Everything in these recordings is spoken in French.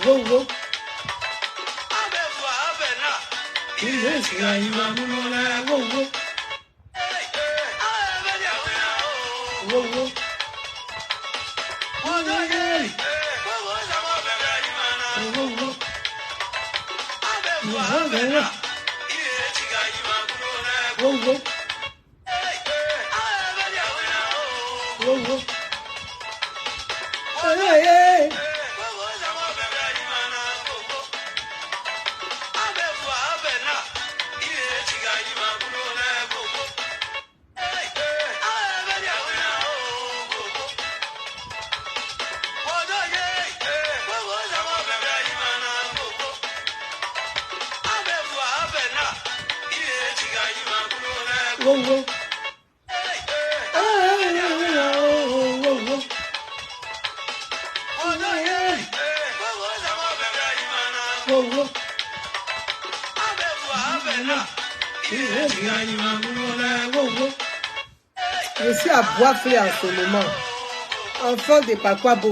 Wow, Je suis à Bois-Flé en ce moment. Enfant de Pakwabo.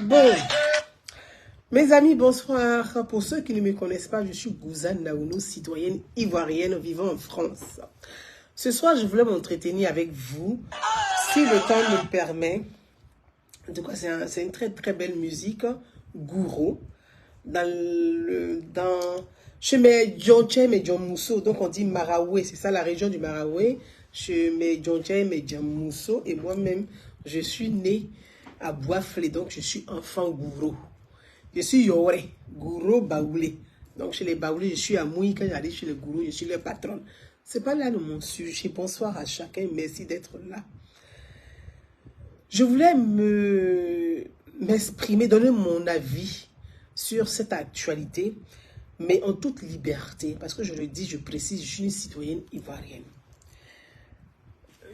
Bon. Mes amis, bonsoir. Pour ceux qui ne me connaissent pas, je suis Gouzane Naounou, citoyenne ivoirienne vivant en France. Ce soir, je voulais m'entretenir avec vous, si le temps me le permet. En tout cas, c'est une très très belle musique, Gouro, chez mes Djonche, mes Djamousso, donc on dit Maraoué, c'est ça la région du Maraoué, chez mes Djonche, mes Djamousso, et moi-même, je suis née à Bois-Flé, donc je suis enfant Gouro. Je suis Yoré, Gouro Baoulé. Donc chez les Baoulés, je suis à Moui, quand j'arrive chez les Gouro, je suis leur patronne. C'est pas là de mon sujet. Bonsoir à chacun, merci d'être là. Je voulais m'exprimer, donner mon avis sur cette actualité, mais en toute liberté, parce que je le dis, je précise, je suis une citoyenne ivoirienne.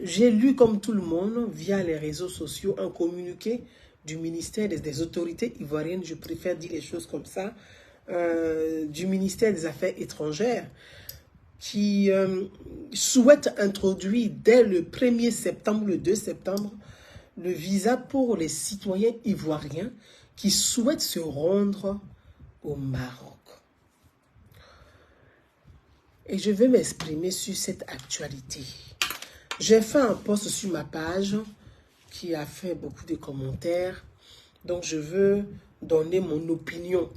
J'ai lu comme tout le monde, via les réseaux sociaux, un communiqué du ministère des autorités ivoiriennes, je préfère dire les choses comme ça, du ministère des Affaires étrangères, qui souhaite introduire dès le 1er septembre, le 2 septembre, le visa pour les citoyens ivoiriens qui souhaitent se rendre au Maroc. Et je vais m'exprimer sur cette actualité. J'ai fait un post sur ma page qui a fait beaucoup de commentaires. Donc, je veux donner mon opinion.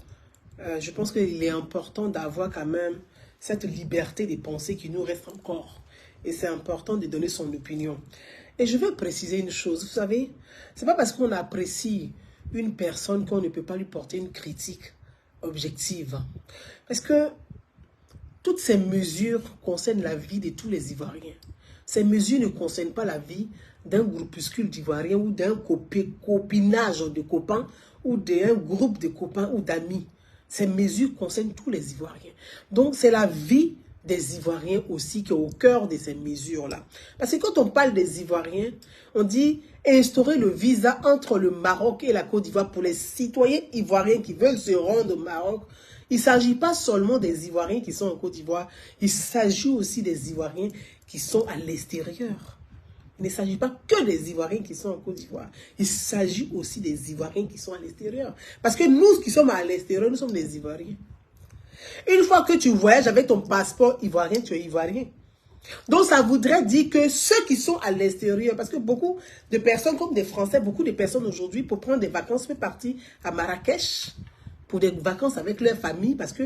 Je pense qu'il est important d'avoir quand même cette liberté de pensée qui nous reste encore. Et c'est important de donner son opinion. Et je veux préciser une chose. Vous savez, c'est pas parce qu'on apprécie une personne qu'on ne peut pas lui porter une critique objective. Parce que toutes ces mesures concernent la vie de tous les Ivoiriens. Ces mesures ne concernent pas la vie d'un groupuscule d'Ivoiriens ou d'un copinage de copains ou d'un groupe de copains ou d'amis. Ces mesures concernent tous les Ivoiriens. Donc, c'est la vie des Ivoiriens aussi qui est au cœur de ces mesures-là. Parce que quand on parle des Ivoiriens, on dit instaurer le visa entre le Maroc et la Côte d'Ivoire pour les citoyens ivoiriens qui veulent se rendre au Maroc. Il ne s'agit pas seulement des Ivoiriens qui sont en Côte d'Ivoire, il s'agit aussi des Ivoiriens qui sont à l'extérieur. Il ne s'agit pas que des Ivoiriens qui sont en Côte d'Ivoire. Il s'agit aussi des Ivoiriens qui sont à l'extérieur. Parce que nous qui sommes à l'extérieur, nous sommes des Ivoiriens. Une fois que tu voyages avec ton passeport ivoirien, tu es Ivoirien. Donc ça voudrait dire que ceux qui sont à l'extérieur, parce que beaucoup de personnes, comme des Français, beaucoup de personnes aujourd'hui, pour prendre des vacances, peuvent partir à Marrakech, pour des vacances avec leur famille, parce que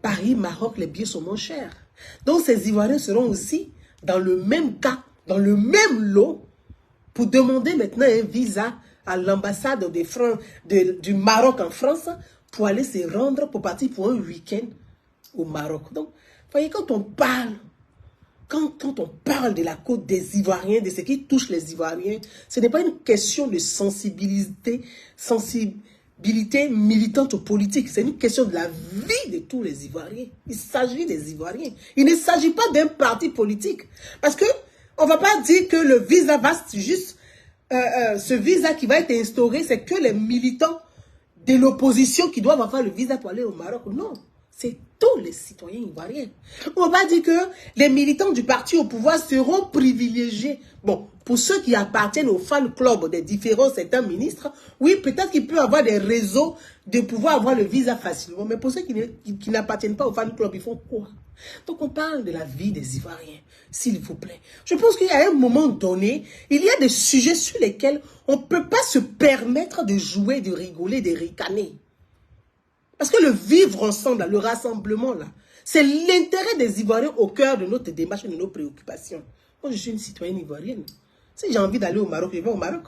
Paris, Maroc, les billets sont moins chers. Donc ces Ivoiriens seront aussi dans le même cas, dans le même lot, pour demander maintenant un visa à l'ambassade du Maroc en France, pour aller se rendre, pour partir pour un week-end au Maroc. Donc, vous voyez, quand on parle de la côte des Ivoiriens, de ce qui touche les Ivoiriens, ce n'est pas une question de sensibilité militante ou politique, c'est une question de la vie de tous les Ivoiriens. Il s'agit des Ivoiriens. Il ne s'agit pas d'un parti politique. Parce que on ne va pas dire que le visa va juste, ce visa qui va être instauré, c'est que les militants de l'opposition qui doivent avoir le visa pour aller au Maroc. Non, C'est tous les citoyens ivoiriens. On va dire que les militants du parti au pouvoir seront privilégiés. Bon, pour ceux qui appartiennent au fan club des différents certains ministres, oui, peut-être qu'il peut avoir des réseaux de pouvoir avoir le visa facilement. Mais pour ceux qui n'appartiennent pas au fan club, ils font quoi? Donc on parle de la vie des Ivoiriens, s'il vous plaît. Je pense qu'il y a un moment donné, il y a des sujets sur lesquels on ne peut pas se permettre de jouer, de rigoler, de ricaner. Parce que le vivre ensemble, le rassemblement, là, c'est l'intérêt des Ivoiriens au cœur de notre démarche et de nos préoccupations. Moi, je suis une citoyenne ivoirienne. Si j'ai envie d'aller au Maroc, je vais au Maroc.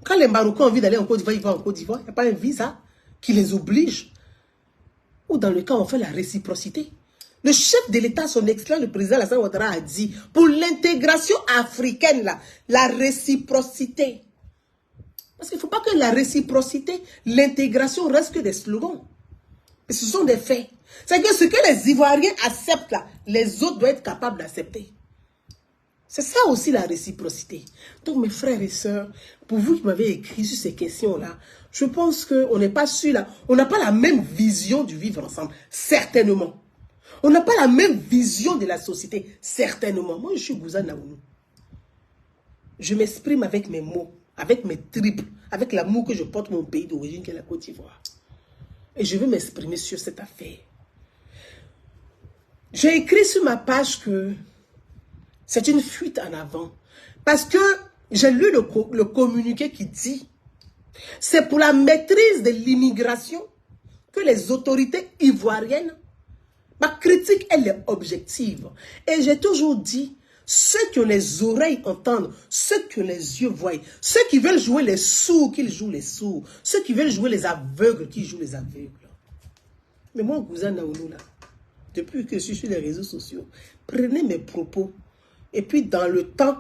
Quand les Marocains ont envie d'aller en Côte d'Ivoire, ils vont en Côte d'Ivoire. Il n'y a pas un visa qui les oblige. Ou dans le cas, on fait la réciprocité. Le chef de l'État, son excellent, le président Alassane Ouattara a dit, pour l'intégration africaine, là, la réciprocité. Parce qu'il ne faut pas que la réciprocité, l'intégration reste que des slogans. Mais ce sont des faits. C'est que ce que les Ivoiriens acceptent là, les autres doivent être capables d'accepter. C'est ça aussi la réciprocité. Donc mes frères et sœurs, pour vous qui m'avez écrit sur ces questions-là, je pense qu'on n'est pas sûr là. On n'a pas la même vision du vivre ensemble, certainement. On n'a pas la même vision de la société, certainement. Moi, je suis Gouza Naounou. Je m'exprime avec mes mots, avec mes tripes, avec l'amour que je porte mon pays d'origine, qui est la Côte d'Ivoire. Et je veux m'exprimer sur cette affaire. J'ai écrit sur ma page que c'est une fuite en avant. Parce que j'ai lu le communiqué qui dit c'est pour la maîtrise de l'immigration que les autorités ivoiriennes, ma critique, elle est objective. Et j'ai toujours dit, ceux qui ont les oreilles entendent, ceux qui ont les yeux voient, ceux qui veulent jouer les sourds, qu'ils jouent les sourds, ceux qui veulent jouer les aveugles, qu'ils jouent les aveugles. Mais moi, Gouza Naounou, là, depuis que je suis sur les réseaux sociaux, prenez mes propos, et puis dans le temps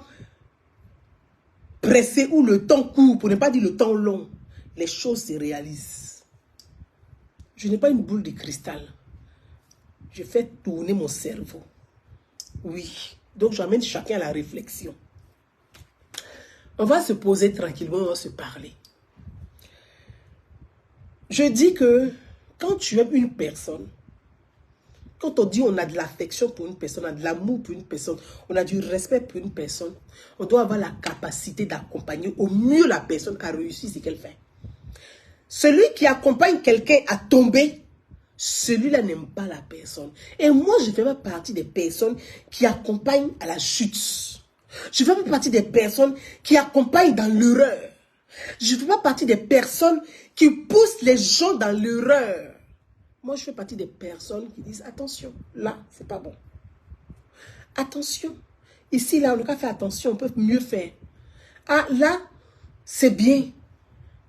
pressé ou le temps court, pour ne pas dire le temps long, les choses se réalisent. Je n'ai pas une boule de cristal. Je fais tourner mon cerveau. Oui. Donc, j'amène chacun à la réflexion. On va se poser tranquillement, on va se parler. Je dis que quand tu aimes une personne, quand on dit on a de l'affection pour une personne, on a de l'amour pour une personne, on a du respect pour une personne, on doit avoir la capacité d'accompagner au mieux la personne à réussir ce qu'elle fait. Celui qui accompagne quelqu'un à tomber, celui-là n'aime pas la personne. Et moi, je ne fais pas partie des personnes qui accompagnent à la chute. Je ne fais pas partie des personnes qui accompagnent dans l'erreur. Je ne fais pas partie des personnes qui poussent les gens dans l'erreur. Moi, je fais partie des personnes qui disent, attention, là, c'est pas bon. Attention. Ici, là, on a fait attention, on peut mieux faire. Ah, là, c'est bien.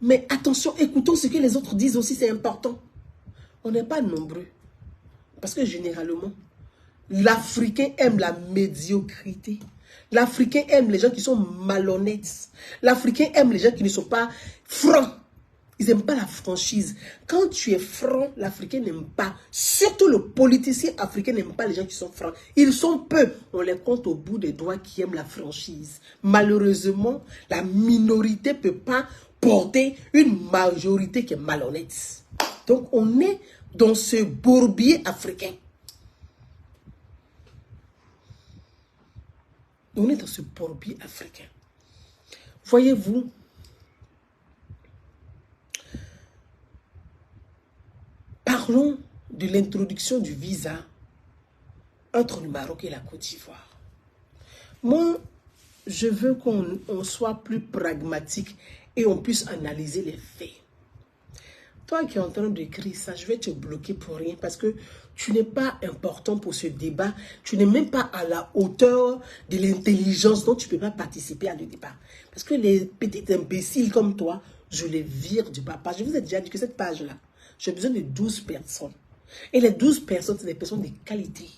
Mais attention, écoutons ce que les autres disent aussi, c'est important. On n'est pas nombreux. Parce que généralement, l'Africain aime la médiocrité. L'Africain aime les gens qui sont malhonnêtes. L'Africain aime les gens qui ne sont pas francs. Ils n'aiment pas la franchise. Quand tu es franc, l'Africain n'aime pas. Surtout le politicien africain n'aime pas les gens qui sont francs. Ils sont peu. On les compte au bout des doigts qui aiment la franchise. Malheureusement, la minorité ne peut pas porter une majorité qui est malhonnête. Donc, on est dans ce bourbier africain. On est dans ce bourbier africain. Voyez-vous, parlons de l'introduction du visa entre le Maroc et la Côte d'Ivoire. Moi, je veux qu'on soit plus pragmatique et on puisse analyser les faits. Toi qui es en train d'écrire ça, je vais te bloquer pour rien parce que tu n'es pas important pour ce débat. Tu n'es même pas à la hauteur de l'intelligence, donc tu ne peux pas participer à le débat. Parce que les petits imbéciles comme toi, je les vire du papa. Je vous ai déjà dit que cette page-là, j'ai besoin de 12 personnes. Et les 12 personnes, c'est des personnes de qualité.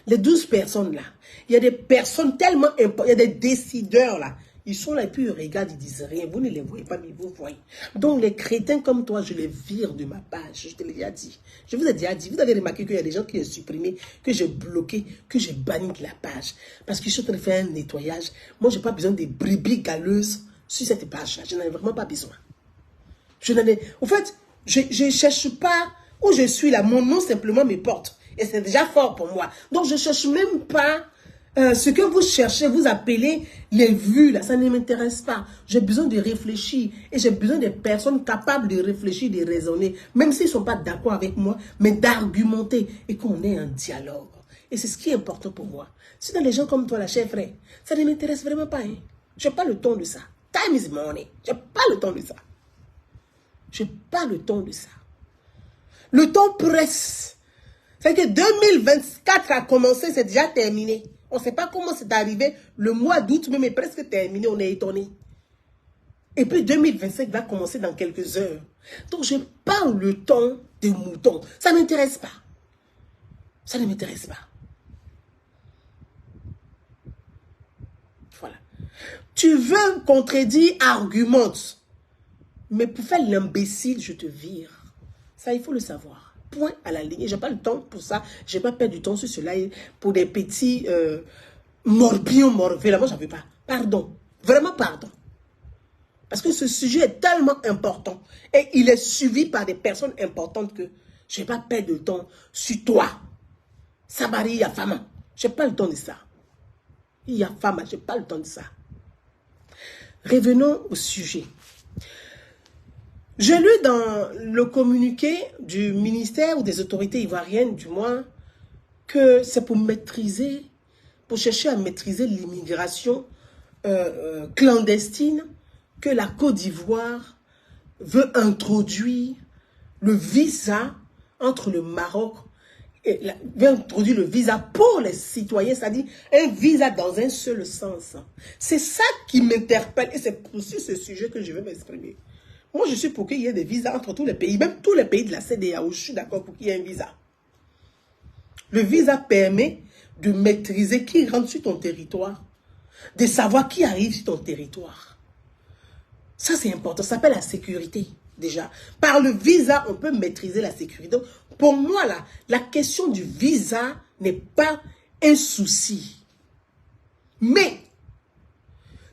Les 12 personnes-là, il y a des personnes tellement importantes, il y a des décideurs là. Ils sont là et puis ils regardent, ils disent rien. Vous ne les voyez pas, mais vous voyez. Donc les crétins comme toi, je les vire de ma page. Je te l'ai déjà dit. Je vous ai déjà dit. Vous avez remarqué qu'il y a des gens qui ont supprimé, que j'ai bloqué, que j'ai banni de la page. Parce que je suis en train de faire un nettoyage. Moi, je n'ai pas besoin de brebis galeuses sur cette page-là. Je n'en ai vraiment pas besoin. Je n'en ai... En fait, je ne cherche pas Où je suis là, mon nom simplement me porte. Et c'est déjà fort pour moi. Donc, je ne cherche même pas ce que vous cherchez, vous appelez les vues, là, ça ne m'intéresse pas. J'ai besoin de réfléchir. Et j'ai besoin des personnes capables de réfléchir, de raisonner. Même s'ils ne sont pas d'accord avec moi, mais d'argumenter. Et qu'on ait un dialogue. Et c'est ce qui est important pour moi. Si dans les gens comme toi, la chef frère, ça ne m'intéresse vraiment pas. Hein. Je n'ai pas le temps de ça. Time is money. Je n'ai pas le temps de ça. Je n'ai pas le temps de ça. Le temps presse. C'est que 2024 a commencé, c'est déjà terminé. On ne sait pas comment c'est arrivé. Le mois d'août même est presque terminé, on est étonné. Et puis 2025 va commencer dans quelques heures. Donc je parle le temps des moutons. Ça ne m'intéresse pas. Ça ne m'intéresse pas. Voilà. Tu veux contredire, argumente. Mais pour faire l'imbécile, je te vire. Ça, il faut le savoir. Point à la ligne. Je n'ai pas le temps pour ça. Je n'ai pas perdu du temps sur cela. Pour des petits morpions morvés. Là, moi, j'en veux pas. Pardon. Vraiment pardon. Parce que ce sujet est tellement important. Et il est suivi par des personnes importantes que je ne vais pas perdre de temps sur toi. Sabari Yafama. Je n'ai pas le temps de ça. Yafama, je n'ai pas le temps de ça. Revenons au sujet. J'ai lu dans le communiqué du ministère ou des autorités ivoiriennes, du moins, que c'est pour maîtriser, pour chercher à maîtriser l'immigration clandestine, que la Côte d'Ivoire veut introduire le visa entre le Maroc et veut introduire le visa pour les citoyens, c'est-à-dire un visa dans un seul sens. C'est ça qui m'interpelle et c'est pour ce sujet que je vais m'exprimer. Moi, je suis pour qu'il y ait des visas entre tous les pays, même tous les pays de la CEDEAO, je suis d'accord pour qu'il y ait un visa. Le visa permet de maîtriser qui rentre sur ton territoire, de savoir qui arrive sur ton territoire. Ça, c'est important. Ça s'appelle la sécurité, déjà. Par le visa, on peut maîtriser la sécurité. Donc, pour moi, là, la question du visa n'est pas un souci. Mais,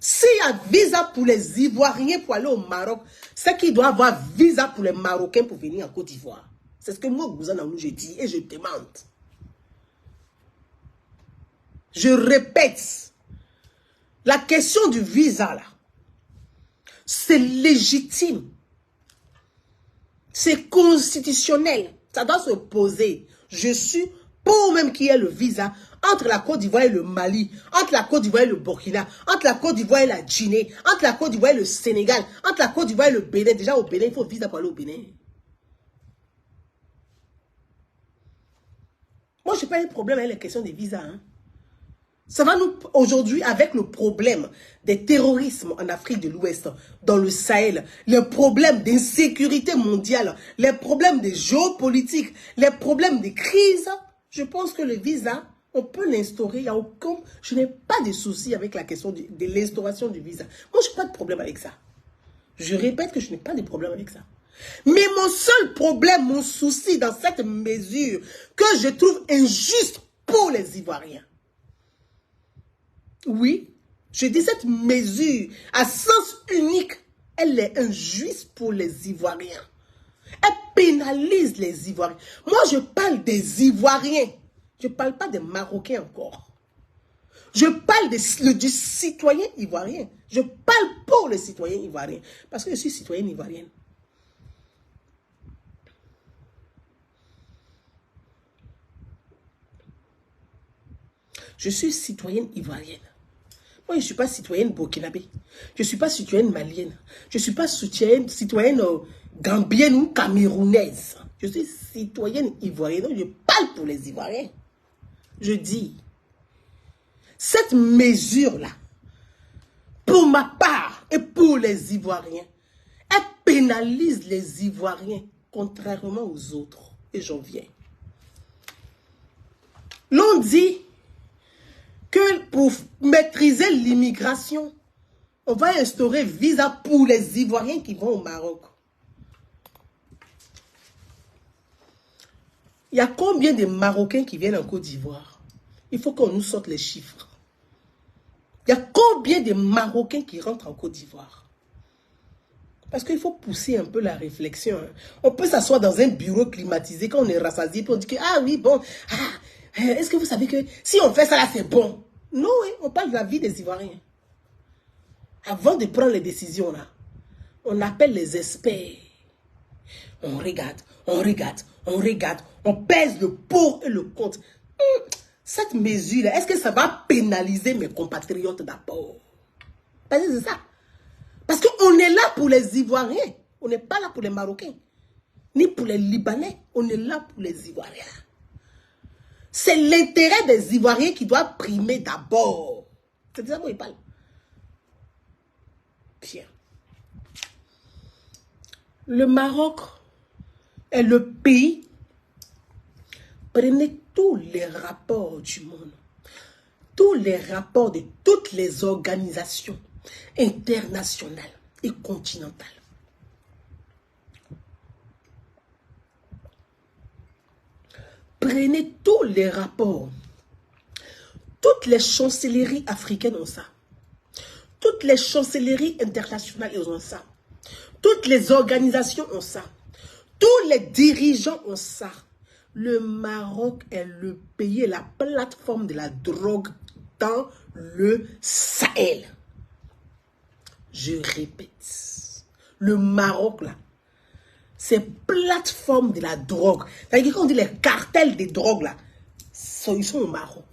s'il y a visa pour les Ivoiriens pour aller au Maroc, c'est qu'il doit avoir visa pour les Marocains pour venir en Côte d'Ivoire. C'est ce que moi, Gouzan, je dis et je demande. Je répète, la question du visa, là, c'est légitime. C'est constitutionnel. Ça doit se poser. Je suis pour même qu'il y ait le visa entre la Côte d'Ivoire et le Mali, entre la Côte d'Ivoire et le Burkina, entre la Côte d'Ivoire et la Guinée, entre la Côte d'Ivoire et le Sénégal, entre la Côte d'Ivoire et le Bénin. Déjà au Bénin, il faut visa pour aller au Bénin. Moi, je n'ai pas un problème avec les questions des visas. Hein. Ça va nous, aujourd'hui, avec le problème des terrorismes en Afrique de l'Ouest, dans le Sahel, les problèmes d'insécurité mondiale, les problèmes de géopolitique, les problèmes de crise, je pense que le visa, on peut l'instaurer. Je n'ai pas de souci avec la question de l'instauration du visa. Moi, je n'ai pas de problème avec ça. Je répète que je n'ai pas de problème avec ça. Mais mon seul problème, mon souci dans cette mesure que je trouve injuste pour les Ivoiriens, oui, je dis cette mesure à sens unique, elle est injuste pour les Ivoiriens. Elle pénalise les Ivoiriens. Moi, je parle des Ivoiriens. Je ne parle pas des Marocains encore. Je parle du citoyen ivoirien. Je parle pour les citoyens ivoiriens. Parce que je suis citoyenne ivoirienne. Je suis citoyenne ivoirienne. Moi, je ne suis pas citoyenne burkinabé. Je ne suis pas citoyenne malienne. Je ne suis pas citoyenne gambienne ou camerounaise. Je suis citoyenne ivoirienne. Donc, je parle pour les Ivoiriens. Je dis, cette mesure-là, pour ma part et pour les Ivoiriens, elle pénalise les Ivoiriens, contrairement aux autres. Et j'en viens. L'on dit que pour maîtriser l'immigration, on va instaurer visa pour les Ivoiriens qui vont au Maroc. Il y a combien de Marocains qui viennent en Côte d'Ivoire? Il faut qu'on nous sorte les chiffres. Il y a combien de Marocains qui rentrent en Côte d'Ivoire? Parce qu'il faut pousser un peu la réflexion. Hein. On peut s'asseoir dans un bureau climatisé quand on est rassasié, puis on dit que, ah oui, bon, est-ce que vous savez que si on fait ça là, c'est bon? Non, hein, on parle de la vie des Ivoiriens. Avant de prendre les décisions là, on appelle les experts. On regarde, on regarde, on regarde, on pèse le pour et le contre. Cette mesure-là, est-ce que ça va pénaliser mes compatriotes d'abord? Parce que c'est ça. Parce qu'on est là pour les Ivoiriens. On n'est pas là pour les Marocains. Ni pour les Libanais. On est là pour les Ivoiriens. C'est l'intérêt des Ivoiriens qui doit primer d'abord. C'est de ça qu'on parle. Bien. Le Maroc est le pays. Prenez tous les rapports du monde. Tous les rapports de toutes les organisations internationales et continentales. Prenez tous les rapports. Toutes les chancelleries africaines ont ça. Toutes les chancelleries internationales ont ça. Toutes les organisations ont ça. Tous les dirigeants ont ça. Le Maroc est le pays, la plateforme de la drogue dans le Sahel. Je répète, le Maroc là, c'est plateforme de la drogue. C'est-à-dire quand on dit les cartels des drogues là, ils sont au Maroc.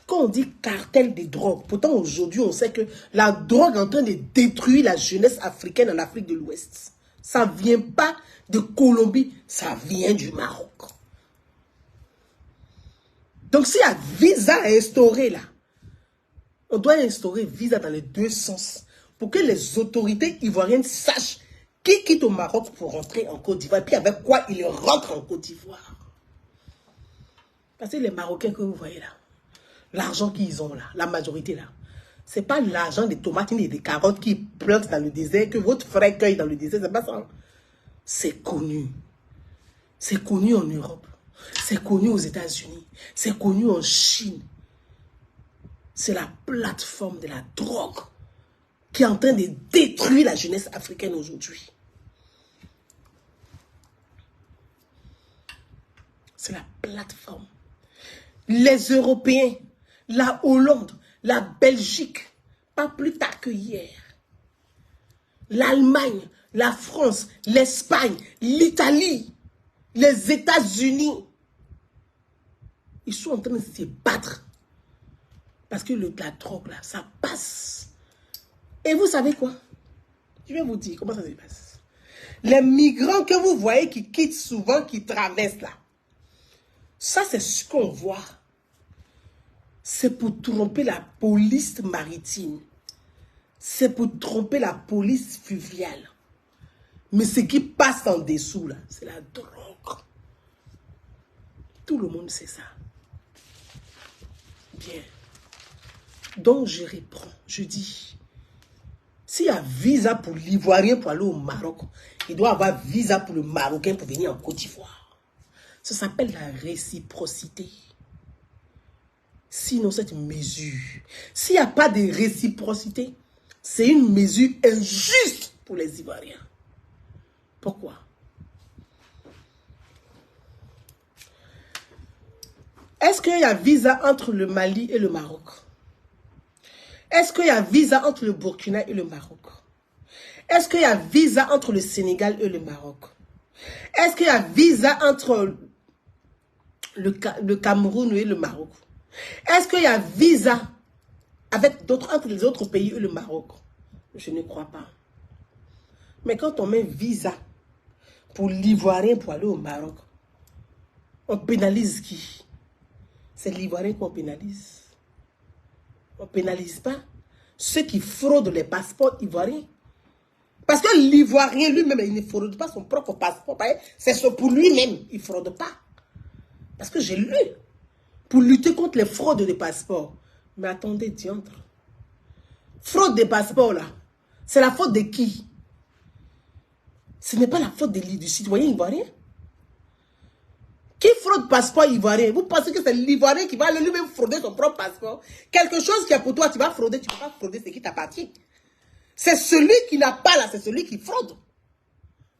Quand on dit cartel des drogues, pourtant aujourd'hui on sait que la drogue est en train de détruire la jeunesse africaine en Afrique de l'Ouest. Ça ne vient pas de Colombie, ça vient du Maroc. Donc s'il y a visa à instaurer là, on doit instaurer visa dans les deux sens pour que les autorités ivoiriennes sachent qui quitte au Maroc pour rentrer en Côte d'Ivoire et puis avec quoi ils rentrent en Côte d'Ivoire. Parce que les Marocains que vous voyez là, l'argent qu'ils ont là, la majorité là, ce n'est pas l'argent des tomates et des carottes qui plantent dans le désert, que votre frère cueille dans le désert, c'est pas ça. C'est connu. C'est connu en Europe. C'est connu aux États-Unis. C'est connu en Chine. C'est la plateforme de la drogue qui est en train de détruire la jeunesse africaine aujourd'hui. C'est la plateforme. Les Européens, la Hollande, la Belgique, pas plus tard que hier. L'Allemagne, la France, l'Espagne, l'Italie, les États-Unis. Ils sont en train de se battre. Parce que la drogue, là, ça passe. Et vous savez quoi? Je vais vous dire comment ça se passe. Les migrants que vous voyez qui quittent souvent, qui traversent là, ça c'est ce qu'on voit. C'est pour tromper la police maritime. C'est pour tromper la police fluviale. Mais ce qui passe en dessous, là, c'est la drogue. Tout le monde sait ça. Bien. Donc, je reprends. Je dis, s'il y a visa pour l'Ivoirien pour aller au Maroc, il doit avoir visa pour le Marocain pour venir en Côte d'Ivoire. Ça s'appelle la réciprocité. Sinon, cette mesure, s'il n'y a pas de réciprocité, c'est une mesure injuste pour les Ivoiriens. Pourquoi? Est-ce qu'il y a visa entre le Mali et le Maroc? Est-ce qu'il y a visa entre le Burkina et le Maroc? Est-ce qu'il y a visa entre le Sénégal et le Maroc? Est-ce qu'il y a visa entre le Cameroun et le Maroc? Est-ce qu'il y a visa avec entre les autres pays et le Maroc? Je ne crois pas. Mais quand on met visa pour l'Ivoirien pour aller au Maroc, on pénalise qui? C'est l'Ivoirien qu'on pénalise. On ne pénalise pas ceux qui fraudent les passeports ivoiriens. Parce que l'Ivoirien lui-même, il ne fraude pas son propre passeport. C'est pour lui-même, il ne fraude pas. Parce que j'ai lu. Pour lutter contre les fraudes des passeports. Mais attendez, diantre. Fraude des passeports, là. C'est la faute de qui? Ce n'est pas la faute du citoyen ivoirien. Qui fraude passeport ivoirien? Vous pensez que c'est l'Ivoirien qui va aller lui-même frauder son propre passeport? Quelque chose qui est pour toi, tu vas frauder, tu ne peux pas frauder ce qui t'appartient. C'est celui qui n'a pas là, c'est celui qui fraude.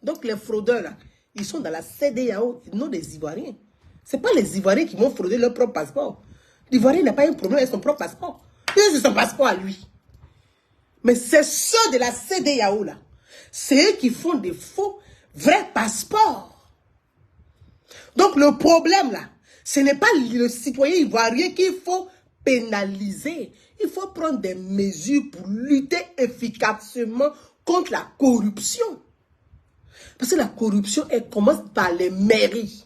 Donc les fraudeurs là, ils sont dans la CEDEAO, non des Ivoiriens. Ce n'est pas les Ivoiriens qui vont frauder leur propre passeport. L'Ivoirien n'a pas un problème avec son propre passeport. C'est son passeport à lui. Mais c'est ceux de la CEDEAO là. C'est eux qui font des faux, vrais passeports. Donc le problème là, ce n'est pas le citoyen ivoirien qu'il faut pénaliser. Il faut prendre des mesures pour lutter efficacement contre la corruption. Parce que la corruption, elle commence par les mairies.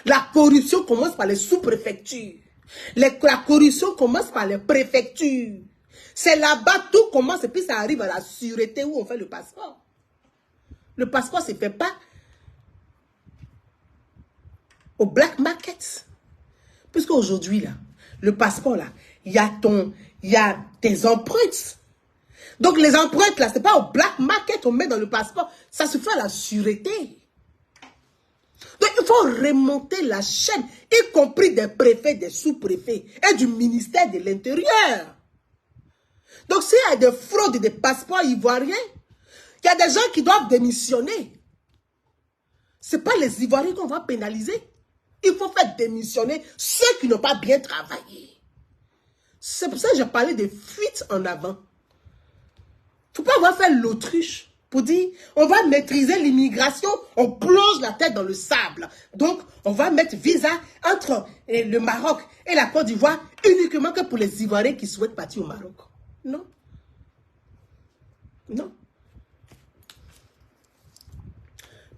La corruption commence par les sous-préfectures. La corruption commence par les préfectures. C'est là-bas tout commence et puis ça arrive à la sûreté où on fait le passeport. Le passeport ne se fait pas au black market. Puisque aujourd'hui, là, le passeport, là, il y a tes empreintes. Donc, les empreintes, là, ce n'est pas au black market, on met dans le passeport. Ça se fait à la sûreté. Donc, il faut remonter la chaîne, y compris des préfets, des sous-préfets et du ministère de l'Intérieur. Donc, s'il y a des fraudes des passeports ivoiriens, il y a des gens qui doivent démissionner. Ce n'est pas les Ivoiriens qu'on va pénaliser. Il faut faire démissionner ceux qui n'ont pas bien travaillé. C'est pour ça que j'ai parlé de fuite en avant. Il ne faut pas avoir fait l'autruche pour dire on va maîtriser l'immigration, on plonge la tête dans le sable. Donc, on va mettre visa entre le Maroc et la Côte d'Ivoire uniquement que pour les Ivoiriens qui souhaitent partir au Maroc. Non. Non.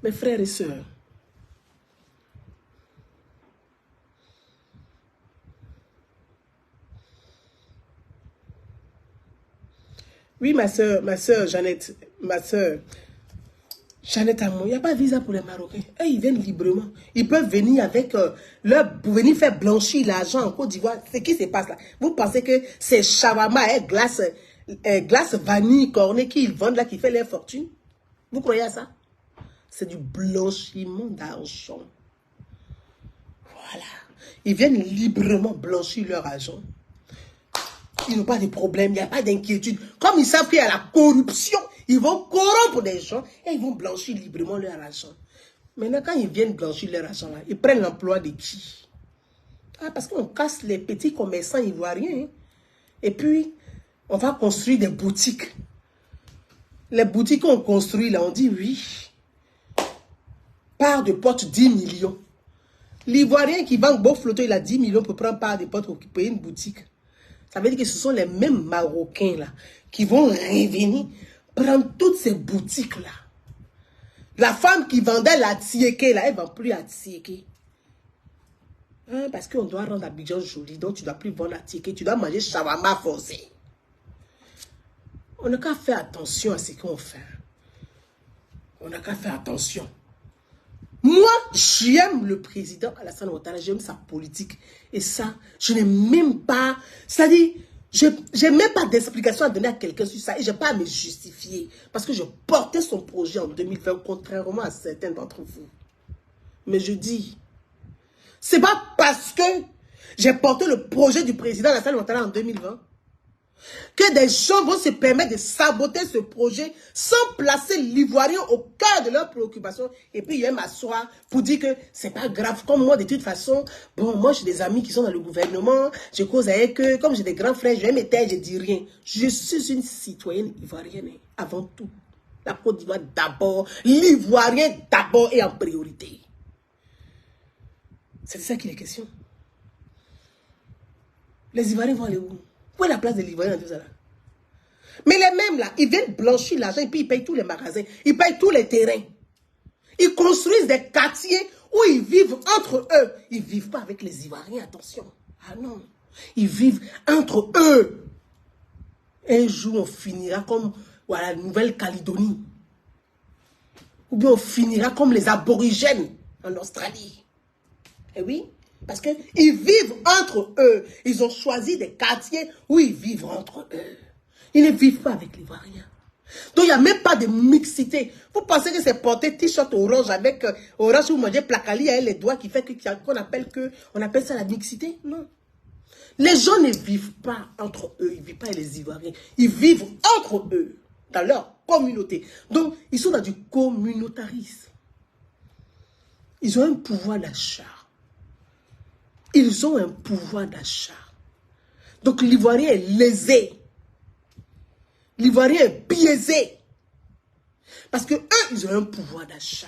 Mes frères et sœurs, oui, ma soeur Jeannette, Jeannette Amon, il n'y a pas de visa pour les Marocains. Et ils viennent librement. Ils peuvent venir avec pour venir faire blanchir l'argent en Côte d'Ivoire. C'est qui se passe là? Vous pensez que c'est shawarma et glace vanille cornée qu'ils vendent là qui fait leur fortune? Vous croyez à ça? C'est du blanchiment d'argent. Voilà. Ils viennent librement blanchir leur argent. Ils n'ont pas de problème, il n'y a pas d'inquiétude. Comme ils savent qu'il y a la corruption, ils vont corrompre des gens et ils vont blanchir librement leur argent. Maintenant, quand ils viennent blanchir leur argent, là, ils prennent l'emploi de qui? Ah, parce qu'on casse les petits commerçants ivoiriens. Hein. Et puis, on va construire des boutiques. Les boutiques qu'on construit, là, on dit oui. Part de porte 10 millions. L'Ivoirien qui vend beau flotteur, il a 10 millions pour prendre part de porte pour payer une boutique. Ça veut dire que ce sont les mêmes Marocains là qui vont revenir prendre toutes ces boutiques-là. La femme qui vendait la tiéké, là, elle ne vend plus la tiéké. Hein, parce qu'on doit rendre Abidjan joli, donc tu ne dois plus vendre la tiéké, tu dois manger shawarma forcé. On n'a qu'à faire attention à ce qu'on fait. On n'a qu'à faire attention. Moi, j'aime le président Alassane Ouattara, j'aime sa politique. Et ça, je n'ai même pas... C'est-à-dire, je n'ai même pas d'explication à donner à quelqu'un sur ça. Et je n'ai pas à me justifier. Parce que je portais son projet en 2020, contrairement à certains d'entre vous. Mais je dis, c'est pas parce que j'ai porté le projet du président Alassane Ouattara en 2020 que des gens vont se permettre de saboter ce projet sans placer l'Ivoirien au cœur de leurs préoccupations et puis ils viennent m'asseoir pour dire que c'est pas grave. Comme moi, de toute façon, bon, moi j'ai des amis qui sont dans le gouvernement, je cause avec eux, comme j'ai des grands frères, je vais me taire, je dis rien. Je suis une citoyenne ivoirienne avant tout. La Côte d'Ivoire d'abord, l'Ivoirien d'abord et en priorité. C'est de ça qu'il est question. Les Ivoiriens vont aller où? Où est la place de l'Ivoirien dans tout ça là? Mais les mêmes là, ils viennent blanchir l'argent et puis ils payent tous les magasins, ils payent tous les terrains. Ils construisent des quartiers où ils vivent entre eux. Ils ne vivent pas avec les Ivoiriens, attention. Ah non, ils vivent entre eux. Un jour, on finira comme voilà, la Nouvelle-Calédonie. Ou bien on finira comme les aborigènes en Australie. Eh oui. Parce qu'ils vivent entre eux. Ils ont choisi des quartiers où ils vivent entre eux. Ils ne vivent pas avec l'Ivoirien. Donc, il n'y a même pas de mixité. Vous pensez que c'est porter t-shirt orange avec orange ou manger placali avec les doigts qui fait qu'on appelle ça la mixité? Non. Les gens ne vivent pas entre eux. Ils ne vivent pas avec les Ivoiriens. Ils vivent entre eux. dans leur communauté. Donc, ils sont dans du communautarisme. Ils ont un pouvoir d'achat. Ils ont un pouvoir d'achat. Donc, l'Ivoirien est lésé. L'Ivoirien est biaisé. Parce que eux, ils ont un pouvoir d'achat.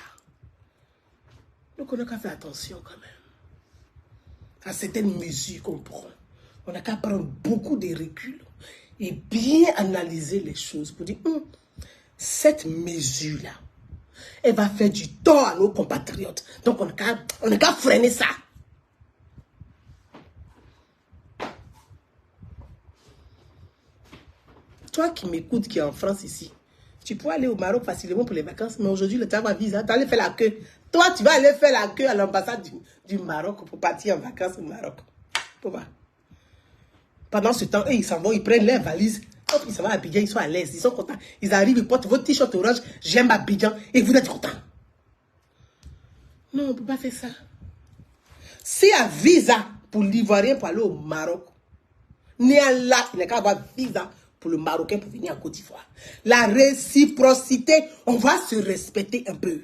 Donc, on n'a qu'à faire attention quand même à certaines mesures qu'on prend. On n'a qu'à prendre beaucoup de recul et bien analyser les choses pour dire, cette mesure-là, elle va faire du tort à nos compatriotes. Donc, on n'a qu'à freiner ça. Toi qui m'écoutes, qui est en France ici, tu peux aller au Maroc facilement pour les vacances, mais aujourd'hui, le temps va visa, tu vas aller faire la queue. Toi, tu vas aller faire la queue à l'ambassade du Maroc pour partir en vacances au Maroc. Pourquoi? Pendant ce temps, eux, ils s'en vont, ils prennent leurs valises, hop, ils s'en vont à Abidjan, ils sont à l'aise, ils sont contents. Ils arrivent, ils portent votre t-shirt orange, j'aime Abidjan, et vous êtes contents. Non, on ne peut pas faire ça. S'il y a visa pour l'Ivoirien pour aller au Maroc, n'est là, il n'y a qu'à avoir visa pour le Marocain pour venir en Côte d'Ivoire. La réciprocité, on va se respecter un peu.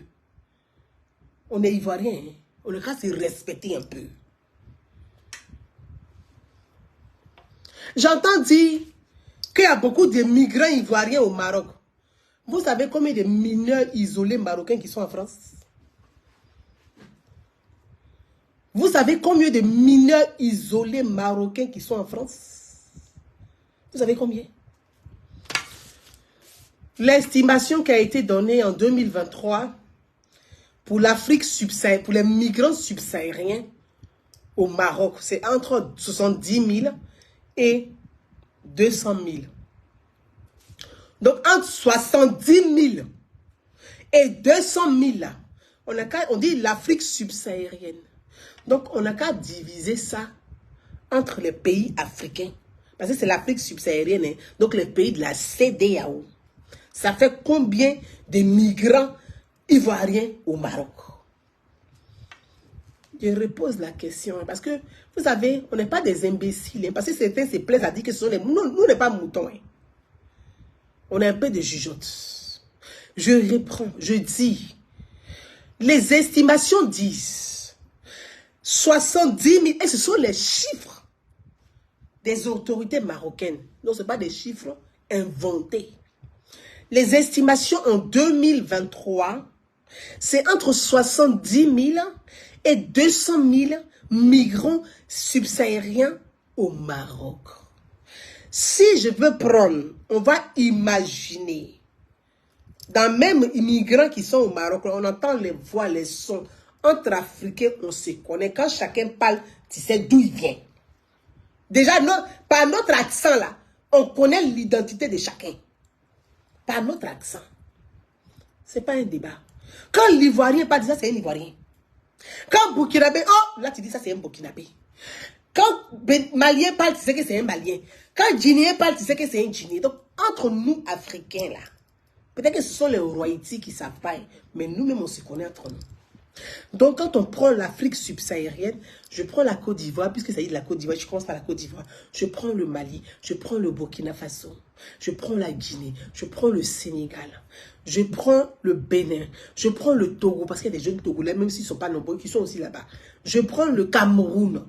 On est Ivoirien, hein? On n'a qu'à se respecter un peu. J'entends dire qu'il y a beaucoup de migrants ivoiriens au Maroc. Vous savez combien de mineurs isolés marocains qui sont en France? Vous savez combien de mineurs isolés marocains qui sont en France? Vous savez combien? L'estimation qui a été donnée en 2023 pour l'Afrique subsaharienne, pour les migrants subsahariens au Maroc, c'est entre 70 000 et 200 000. Donc, entre 70 000 et 200 000, là, on dit l'Afrique subsaharienne. Donc, on n'a qu'à diviser ça entre les pays africains. Parce que c'est l'Afrique subsaharienne, hein, donc les pays de la CEDEAO. Ça fait combien de migrants ivoiriens au Maroc? Je repose la question, parce que, vous savez, on n'est pas des imbéciles, hein, parce que certains se plaisent à dire que ce sont les... Nous n'est pas moutons. Hein. On est un peu de jugeotes. Je reprends, je dis, les estimations disent 70 000, et ce sont les chiffres des autorités marocaines. Non, ce ne sont pas des chiffres inventés. Les estimations en 2023, c'est entre 70 000 et 200 000 migrants subsahariens au Maroc. Si je veux prendre, on va imaginer, dans même les migrants qui sont au Maroc, on entend les voix, les sons. Entre Africains, on se connaît. Quand chacun parle, tu sais d'où il vient. Déjà, par notre accent là, on connaît l'identité de chacun. Par notre accent. Ce n'est pas un débat. Quand l'Ivoirien parle de ça, c'est un Ivoirien. Quand Burkinabé, oh, là tu dis ça, c'est un Burkinabé. Quand Malien parle, tu sais que c'est un Malien. Quand Guinéen parle, tu sais que c'est un Guinéen. Donc, entre nous, Africains, là, peut-être que ce sont les royautés qui savent pas, mais nous-mêmes, on se connaît entre nous. Donc, quand on prend l'Afrique subsaharienne, je prends la Côte d'Ivoire, puisque ça dit de la Côte d'Ivoire, je commence par la Côte d'Ivoire. Je prends le Mali, je prends le Burkina Faso, je prends la Guinée, je prends le Sénégal, je prends le Bénin, je prends le Togo, parce qu'il y a des jeunes Togolais, même s'ils ne sont pas nombreux, qui sont aussi là-bas. Je prends le Cameroun,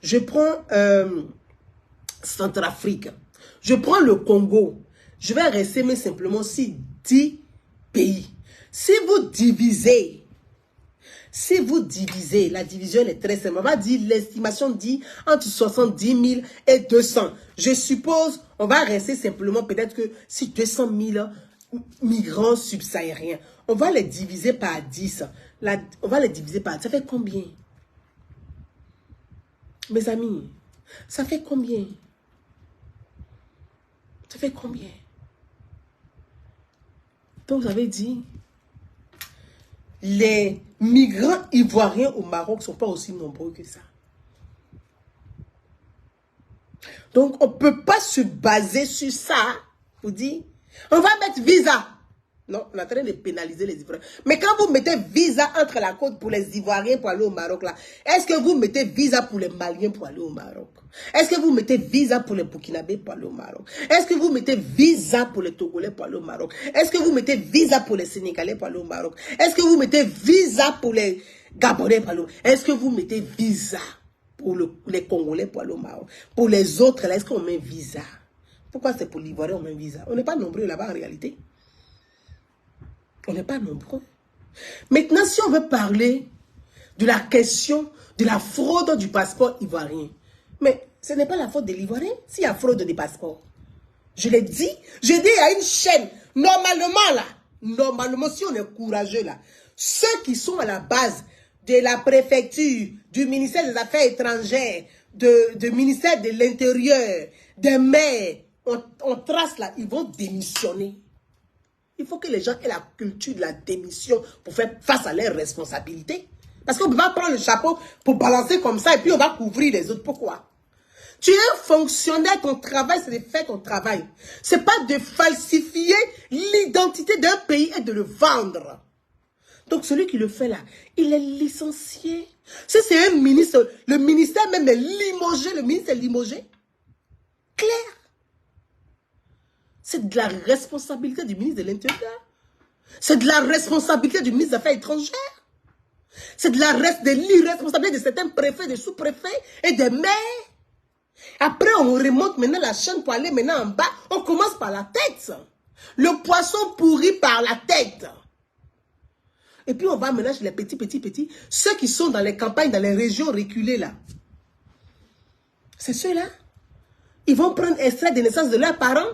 je prends Centrafrique, je prends le Congo. Je vais rester mais simplement si 10 pays. Si vous divisez, la division est très simple. On va dire, l'estimation dit entre 70 000 et 200. Je suppose, on va rester simplement peut-être que si 200 000 migrants subsahariens, on va les diviser par 10. On va les diviser par 10. Ça fait combien? Mes amis, ça fait combien? Ça fait combien? Donc, vous avez dit, les migrants ivoiriens au Maroc ne sont pas aussi nombreux que ça. Donc, on ne peut pas se baser sur ça pour dire, on va mettre visa. Non, on est en train de pénaliser les Ivoiriens. Mais quand vous mettez visa entre la côte pour les Ivoiriens pour aller au Maroc, là, est-ce que vous mettez visa pour les Maliens pour aller au Maroc? Est-ce que vous mettez visa pour les Burkinabés pour aller au Maroc? Est-ce que vous mettez visa pour les Togolais pour aller au Maroc? Est-ce que vous mettez visa pour les Sénégalais pour aller au Maroc? Est-ce que vous mettez visa pour les Gabonais pour aller au Maroc? Est-ce que vous mettez visa pour les Congolais pour aller au Maroc? Pour les autres, là, est-ce qu'on met visa? Pourquoi c'est pour l'Ivoirien on met visa? On n'est pas nombreux là-bas en réalité. On n'est pas nombreux. Maintenant, si on veut parler de la question de la fraude du passeport ivoirien, mais ce n'est pas la faute de l'Ivoirien s'il y a fraude des passeports. Je l'ai dit, il y a une chaîne. Normalement, là, normalement, si on est courageux, là, ceux qui sont à la base de la préfecture, du ministère des Affaires étrangères, du ministère de l'Intérieur, des maires, on trace là, ils vont démissionner. Il faut que les gens aient la culture de la démission pour faire face à leurs responsabilités. Parce qu'on ne peut pas prendre le chapeau pour balancer comme ça et puis on va couvrir les autres. Pourquoi? Tu es un fonctionnaire, ton travail, c'est de faire ton travail. Ce n'est pas de falsifier l'identité d'un pays et de le vendre. Donc celui qui le fait là, il est licencié. Si c'est un ministre, le ministère même est limogé, le ministre est limogé. Clair. C'est de la responsabilité du ministre de l'Intérieur. C'est de la responsabilité du ministre des Affaires étrangères. C'est de l'irresponsabilité de certains préfets, des sous-préfets et des maires. Après, on remonte maintenant la chaîne pour aller maintenant en bas. On commence par la tête. Le poisson pourri par la tête. Et puis, on va maintenant chez les petits. Ceux qui sont dans les campagnes, dans les régions reculées là. C'est ceux-là. Ils vont prendre extrait de naissance de leurs parents.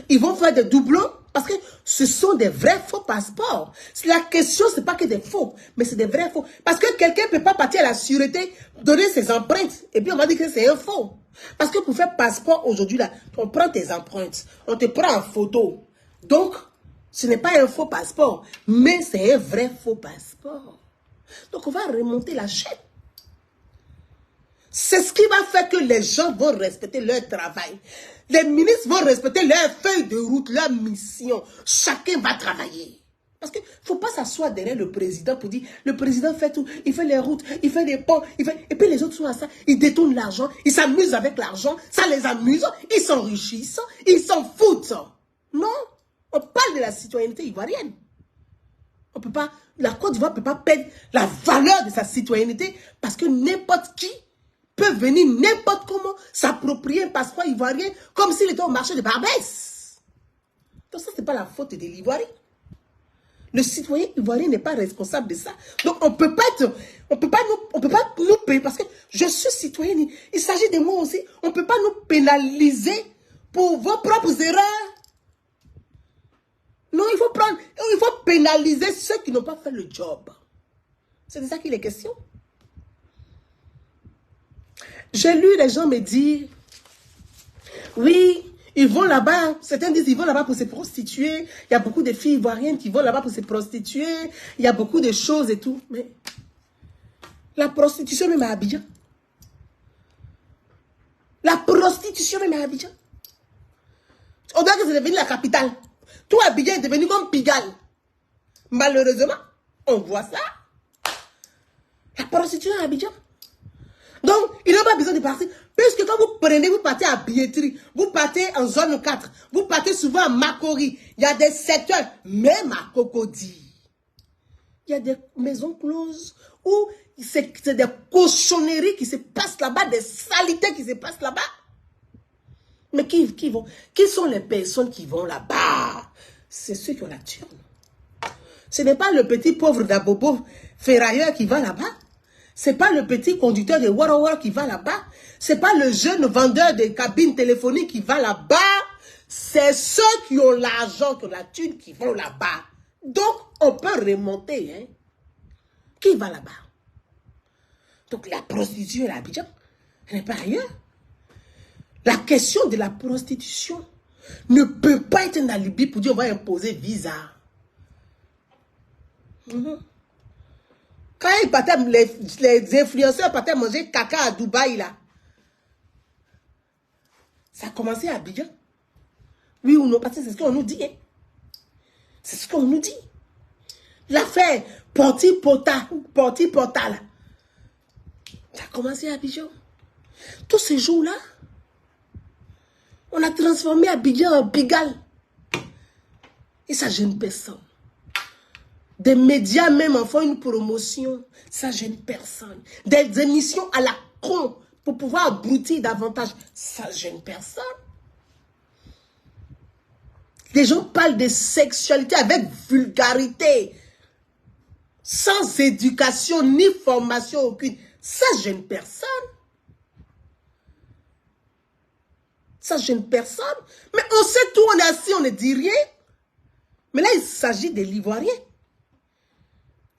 Ils vont faire des doublons parce que ce sont des vrais faux passeports. La question, ce n'est pas que des faux, mais c'est des vrais faux. Parce que quelqu'un ne peut pas partir à la sûreté, donner ses empreintes, et puis on va dire que c'est un faux. Parce que pour faire passeport aujourd'hui, là, on prend tes empreintes, on te prend en photo. Donc, ce n'est pas un faux passeport, mais c'est un vrai faux passeport. Donc, on va remonter la chaîne. C'est ce qui va faire que les gens vont respecter leur travail. Les ministres vont respecter leur feuille de route, leur mission. Chacun va travailler. Parce qu'il ne faut pas s'asseoir derrière le président pour dire, le président fait tout, il fait les routes, il fait les ponts, et puis les autres sont à ça, ils détournent l'argent, ils s'amusent avec l'argent, ça les amuse, ils s'enrichissent, ils s'en foutent. Non, on parle de la citoyenneté ivoirienne. On peut pas, la Côte d'Ivoire ne peut pas perdre la valeur de sa citoyenneté parce que n'importe qui peut venir n'importe comment s'approprier un passeport ivoirien comme s'il était au marché de Barbès. Donc ça, ce n'est pas la faute de l'Ivoirien. Le citoyen ivoirien n'est pas responsable de ça. Donc on ne peut pas nous payer parce que je suis citoyen. Il s'agit de moi aussi. On ne peut pas nous pénaliser pour vos propres erreurs. Non, il faut pénaliser ceux qui n'ont pas fait le job. C'est de ça qu'il est question. J'ai lu les gens me dire, oui, ils vont là-bas, certains disent ils vont là-bas pour se prostituer, il y a beaucoup de filles ivoiriennes qui vont là-bas pour se prostituer, il y a beaucoup de choses et tout, mais la prostitution même à Abidjan. La prostitution même à Abidjan. On dirait que c'est devenu la capitale. Tout Abidjan est devenu comme Pigalle. Malheureusement, on voit ça. La prostitution à Abidjan. Donc, il n'a pas besoin de partir. Puisque quand vous prenez, vous partez à Billetterie, vous partez en zone 4, vous partez souvent à Makori. Il y a des secteurs, même à Cocody. Il y a des maisons closes où c'est des cochonneries qui se passent là-bas, des saletés qui se passent là-bas. Mais qui sont les personnes qui vont là-bas? C'est ceux qui ont la thune. Ce n'est pas le petit pauvre d'Abobo ferrailleur qui va là-bas. Ce n'est pas le petit conducteur de Wara qui va là-bas. Ce n'est pas le jeune vendeur de cabines téléphoniques qui va là-bas. C'est ceux qui ont l'argent, qui ont la thune, qui vont là-bas. Donc, on peut remonter. Hein? Qui va là-bas? Donc, la prostitution à Abidjan, elle n'est pas ailleurs. La question de la prostitution ne peut pas être un alibi pour dire on va imposer visa. Quand ils partaient, les influenceurs partaient manger caca à Dubaï, là, ça a commencé à Abidjan. Oui ou non, parce que c'est ce qu'on nous dit. Hein. C'est ce qu'on nous dit. L'affaire Porti-Porta, là, ça a commencé à Abidjan. Tous ces jours-là, on a transformé Abidjan en Pigalle. Et ça gêne personne. Des médias même en font une promotion. Ça gêne personne. Des émissions à la con pour pouvoir abrutir davantage. Ça gêne personne. Les gens parlent de sexualité avec vulgarité. Sans éducation ni formation aucune. Ça gêne personne. Ça gêne personne. Mais on sait tout, on est assis, on ne dit rien. Mais là, il s'agit de l'Ivoirien.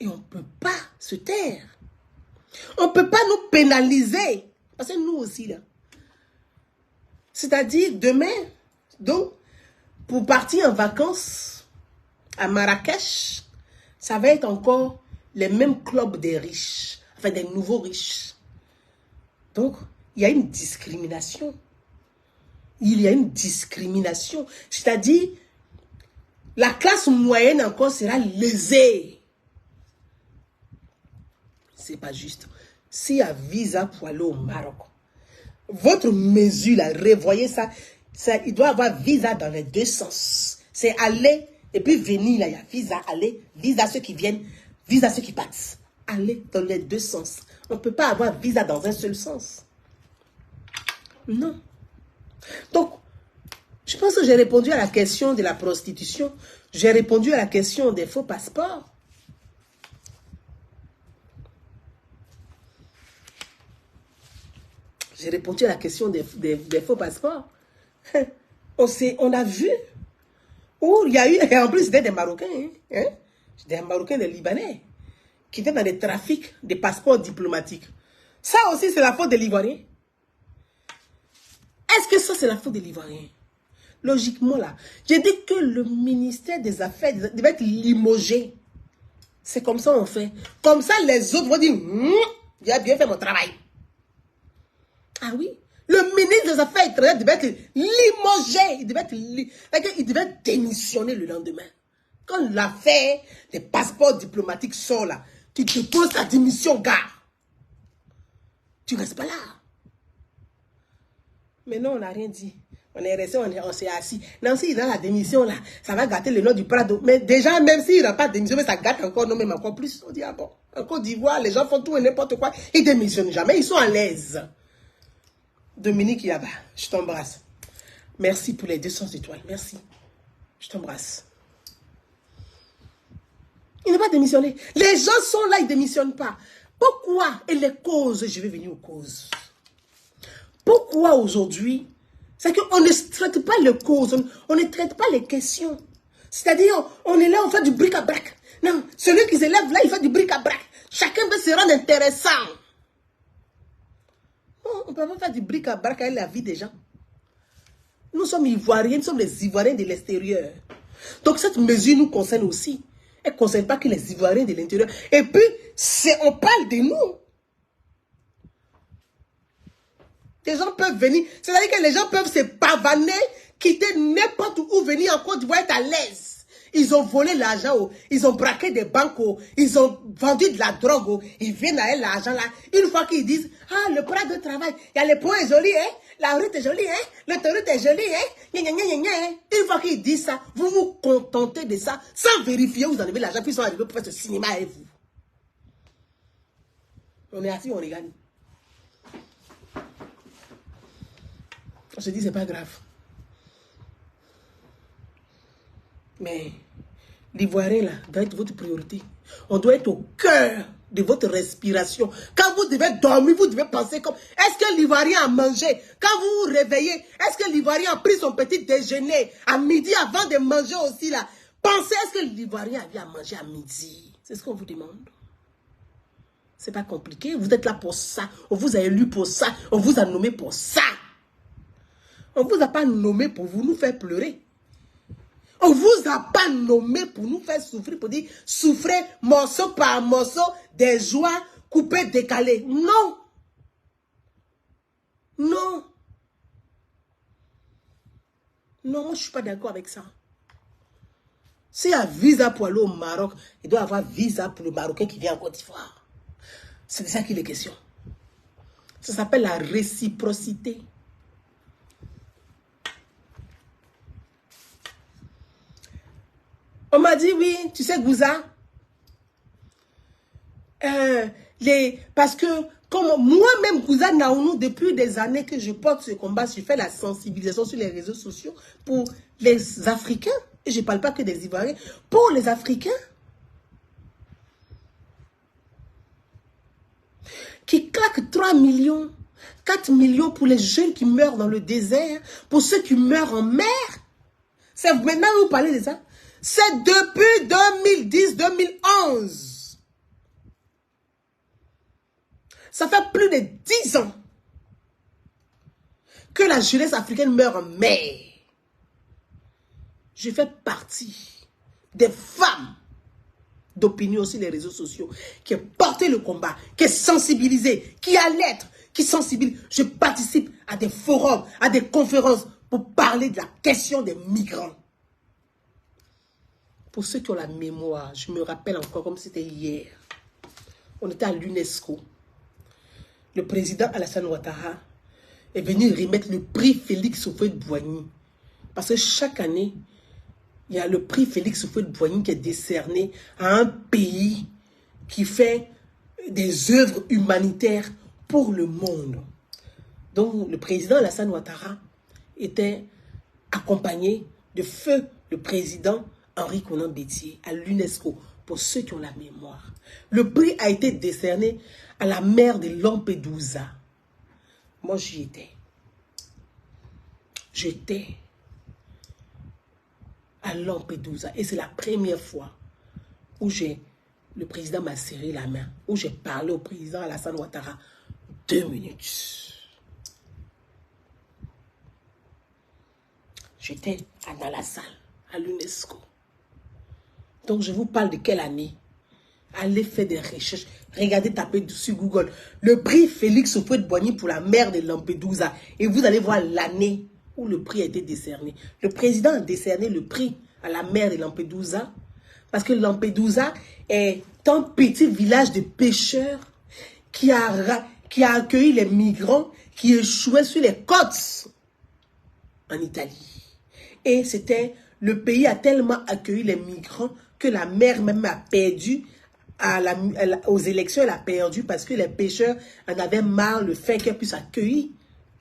Et on ne peut pas se taire. On ne peut pas nous pénaliser. Parce que nous aussi, là. C'est-à-dire, demain, donc, pour partir en vacances à Marrakech, ça va être encore les mêmes clubs des riches. Enfin, des nouveaux riches. Donc, il y a une discrimination. Il y a une discrimination. C'est-à-dire, la classe moyenne encore sera lésée. C'est pas juste. S'il y a visa pour aller au Maroc, votre mesure, là, revoyez ça, il doit avoir visa dans les deux sens. C'est aller et puis venir, là, il y a visa, aller, visa ceux qui viennent, visa ceux qui partent. Aller dans les deux sens. On ne peut pas avoir visa dans un seul sens. Non. Donc, je pense que j'ai répondu à la question de la prostitution. J'ai répondu à la question des faux passeports. J'ai répondu à la question des faux passeports. On a vu où il y a eu, et en plus c'était des Marocains, hein, des Marocains, des Libanais, qui étaient dans des trafics de passeports diplomatiques. Ça aussi c'est la faute des Ivoiriens. Est-ce que ça c'est la faute des Ivoiriens? Logiquement là, j'ai dit que le ministère des Affaires devait être limogé. C'est comme ça on fait. Comme ça les autres vont dire, j'ai bien fait mon travail. Ah oui, le ministre des Affaires étrangères devait être limogé. Il devait démissionner le lendemain. Quand l'affaire des passeports diplomatiques sort là, tu te poses ta démission, gars. Tu ne restes pas là. Mais non, on n'a rien dit. On est resté, on s'est assis. Non, s'il a la démission là, ça va gâter le nom du Prado. Mais déjà, même s'il n'a pas de démission, mais ça gâte encore, non, même encore plus. On dit, ah bon, en Côte d'Ivoire, les gens font tout et n'importe quoi. Ils démissionnent jamais, ils sont à l'aise. Dominique Yaba, je t'embrasse. Merci pour les 200 étoiles. Merci. Je t'embrasse. Il n'est pas démissionné. Les gens sont là, ils ne démissionnent pas. Pourquoi? Et les causes, je vais venir aux causes. Pourquoi aujourd'hui? C'est qu'on ne traite pas les causes, on ne traite pas les questions. C'est-à-dire, on est là, on fait du bric-à-brac. Non, celui qui se lève là, il fait du bric-à-brac. Chacun veut se rendre intéressant. On ne peut pas faire du bric-à-brac avec la vie des gens. Nous sommes Ivoiriens, nous sommes les Ivoiriens de l'extérieur. Donc cette mesure nous concerne aussi. Elle ne concerne pas que les Ivoiriens de l'intérieur. Et puis, on parle de nous. Les gens peuvent venir, c'est-à-dire que les gens peuvent se pavaner, quitter n'importe où, venir en Côte d'Ivoire, être à l'aise. Ils ont volé l'argent, ils ont braqué des banques, ils ont vendu de la drogue, ils viennent avec l'argent là. Une fois qu'ils disent, ah, le bras de travail, il y a le pont est joli, hein, la route est jolie, hein, l'autoroute est jolie, hein. Une fois qu'ils disent ça, vous vous contentez de ça, sans vérifier où vous enlevez l'argent, puis ils sont arrivés pour faire ce cinéma avec vous. On est assis, on regarde. On se dit, c'est pas grave. Mais l'Ivoirien, là, doit être votre priorité. On doit être au cœur de votre respiration. Quand vous devez dormir, vous devez penser comme, est-ce que l'Ivoirien a mangé? Quand vous vous réveillez, est-ce que l'Ivoirien a pris son petit déjeuner à midi avant de manger aussi, là? Pensez, est-ce que l'Ivoirien a bien mangé à midi? C'est ce qu'on vous demande. C'est pas compliqué. Vous êtes là pour ça. On vous a élu pour ça. On vous a nommé pour ça. On ne vous a pas nommé pour vous nous faire pleurer. On ne vous a pas nommé pour nous faire souffrir, pour dire souffrez morceau par morceau des joies coupées, décalées. Non. Non. Non, moi je ne suis pas d'accord avec ça. S'il y a visa pour aller au Maroc, il doit avoir visa pour le Marocain qui vient en Côte d'Ivoire. C'est de ça qu'il est question. Ça s'appelle la réciprocité. On m'a dit, oui, tu sais, Gouza, parce que, comme moi-même, Gouza Naounou, depuis des années que je porte ce combat, je fais la sensibilisation sur les réseaux sociaux pour les Africains. Et je ne parle pas que des Ivoiriens. Pour les Africains, qui claquent 3 millions, 4 millions pour les jeunes qui meurent dans le désert, pour ceux qui meurent en mer. C'est maintenant que vous parlez de ça. C'est depuis 2010-2011. Ça fait plus de 10 ans que la jeunesse africaine meurt en mer. Je fais partie des femmes d'opinion sur les réseaux sociaux qui ont porté le combat, qui est sensibilisé, qui allaitent, qui sensibilise. Je participe à des forums, à des conférences pour parler de la question des migrants. Pour ceux qui ont la mémoire, je me rappelle encore comme c'était hier. On était à l'UNESCO. Le président Alassane Ouattara est venu remettre le prix Félix Houphouët-Boigny. Parce que chaque année, il y a le prix Félix Houphouët-Boigny qui est décerné à un pays qui fait des œuvres humanitaires pour le monde. Donc, le président Alassane Ouattara était accompagné de feu le président Henri Konan Bédié à l'UNESCO, pour ceux qui ont la mémoire. Le prix a été décerné à la mère de Lampedusa. Moi, j'y étais. J'étais à Lampedusa. Et c'est la première fois où le président m'a serré la main, où j'ai parlé au président Alassane Ouattara 2 minutes. J'étais dans la salle, à l'UNESCO. Donc, je vous parle de quelle année? Allez faire des recherches. Regardez, tapez sur Google. Le prix Félix Houphouët-Boigny pour la mère de Lampedusa. Et vous allez voir l'année où le prix a été décerné. Le président a décerné le prix à la mère de Lampedusa. Parce que Lampedusa est un petit village de pêcheurs qui a accueilli les migrants qui échouaient sur les côtes en Italie. Et le pays a tellement accueilli les migrants que la mère même a perdu aux élections. Elle a perdu parce que les pêcheurs en avaient marre le fait qu'elle puisse accueillir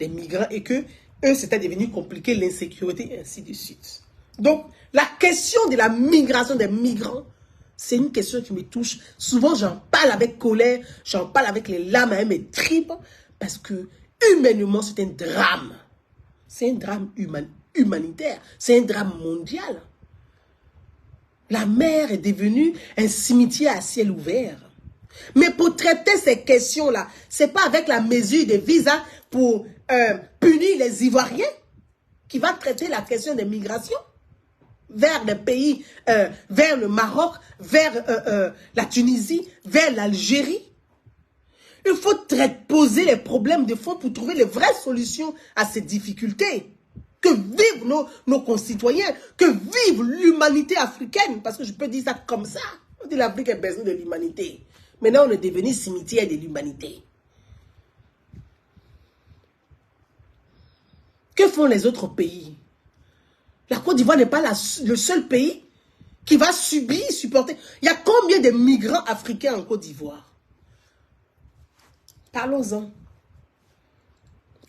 les migrants et que eux, c'était devenu compliqué, l'insécurité et ainsi de suite. Donc, la question de la migration des migrants, c'est une question qui me touche. Souvent, j'en parle avec colère, j'en parle avec les larmes à mes tripes parce que humainement, c'est un drame. C'est un drame humanitaire, c'est un drame mondial. La mer est devenue un cimetière à ciel ouvert. Mais pour traiter ces questions-là, ce n'est pas avec la mesure des visas pour punir les Ivoiriens qui va traiter la question des migrations vers les pays, vers le Maroc, vers la Tunisie, vers l'Algérie. Il faut poser les problèmes de fond pour trouver les vraies solutions à ces difficultés. Que vivent nos concitoyens, que vive l'humanité africaine, parce que je peux dire ça comme ça. On dit l'Afrique a besoin de l'humanité. Maintenant, on est devenu cimetière de l'humanité. Que font les autres pays? La Côte d'Ivoire n'est pas le seul pays qui va supporter. Il y a combien de migrants africains en Côte d'Ivoire? Parlons-en.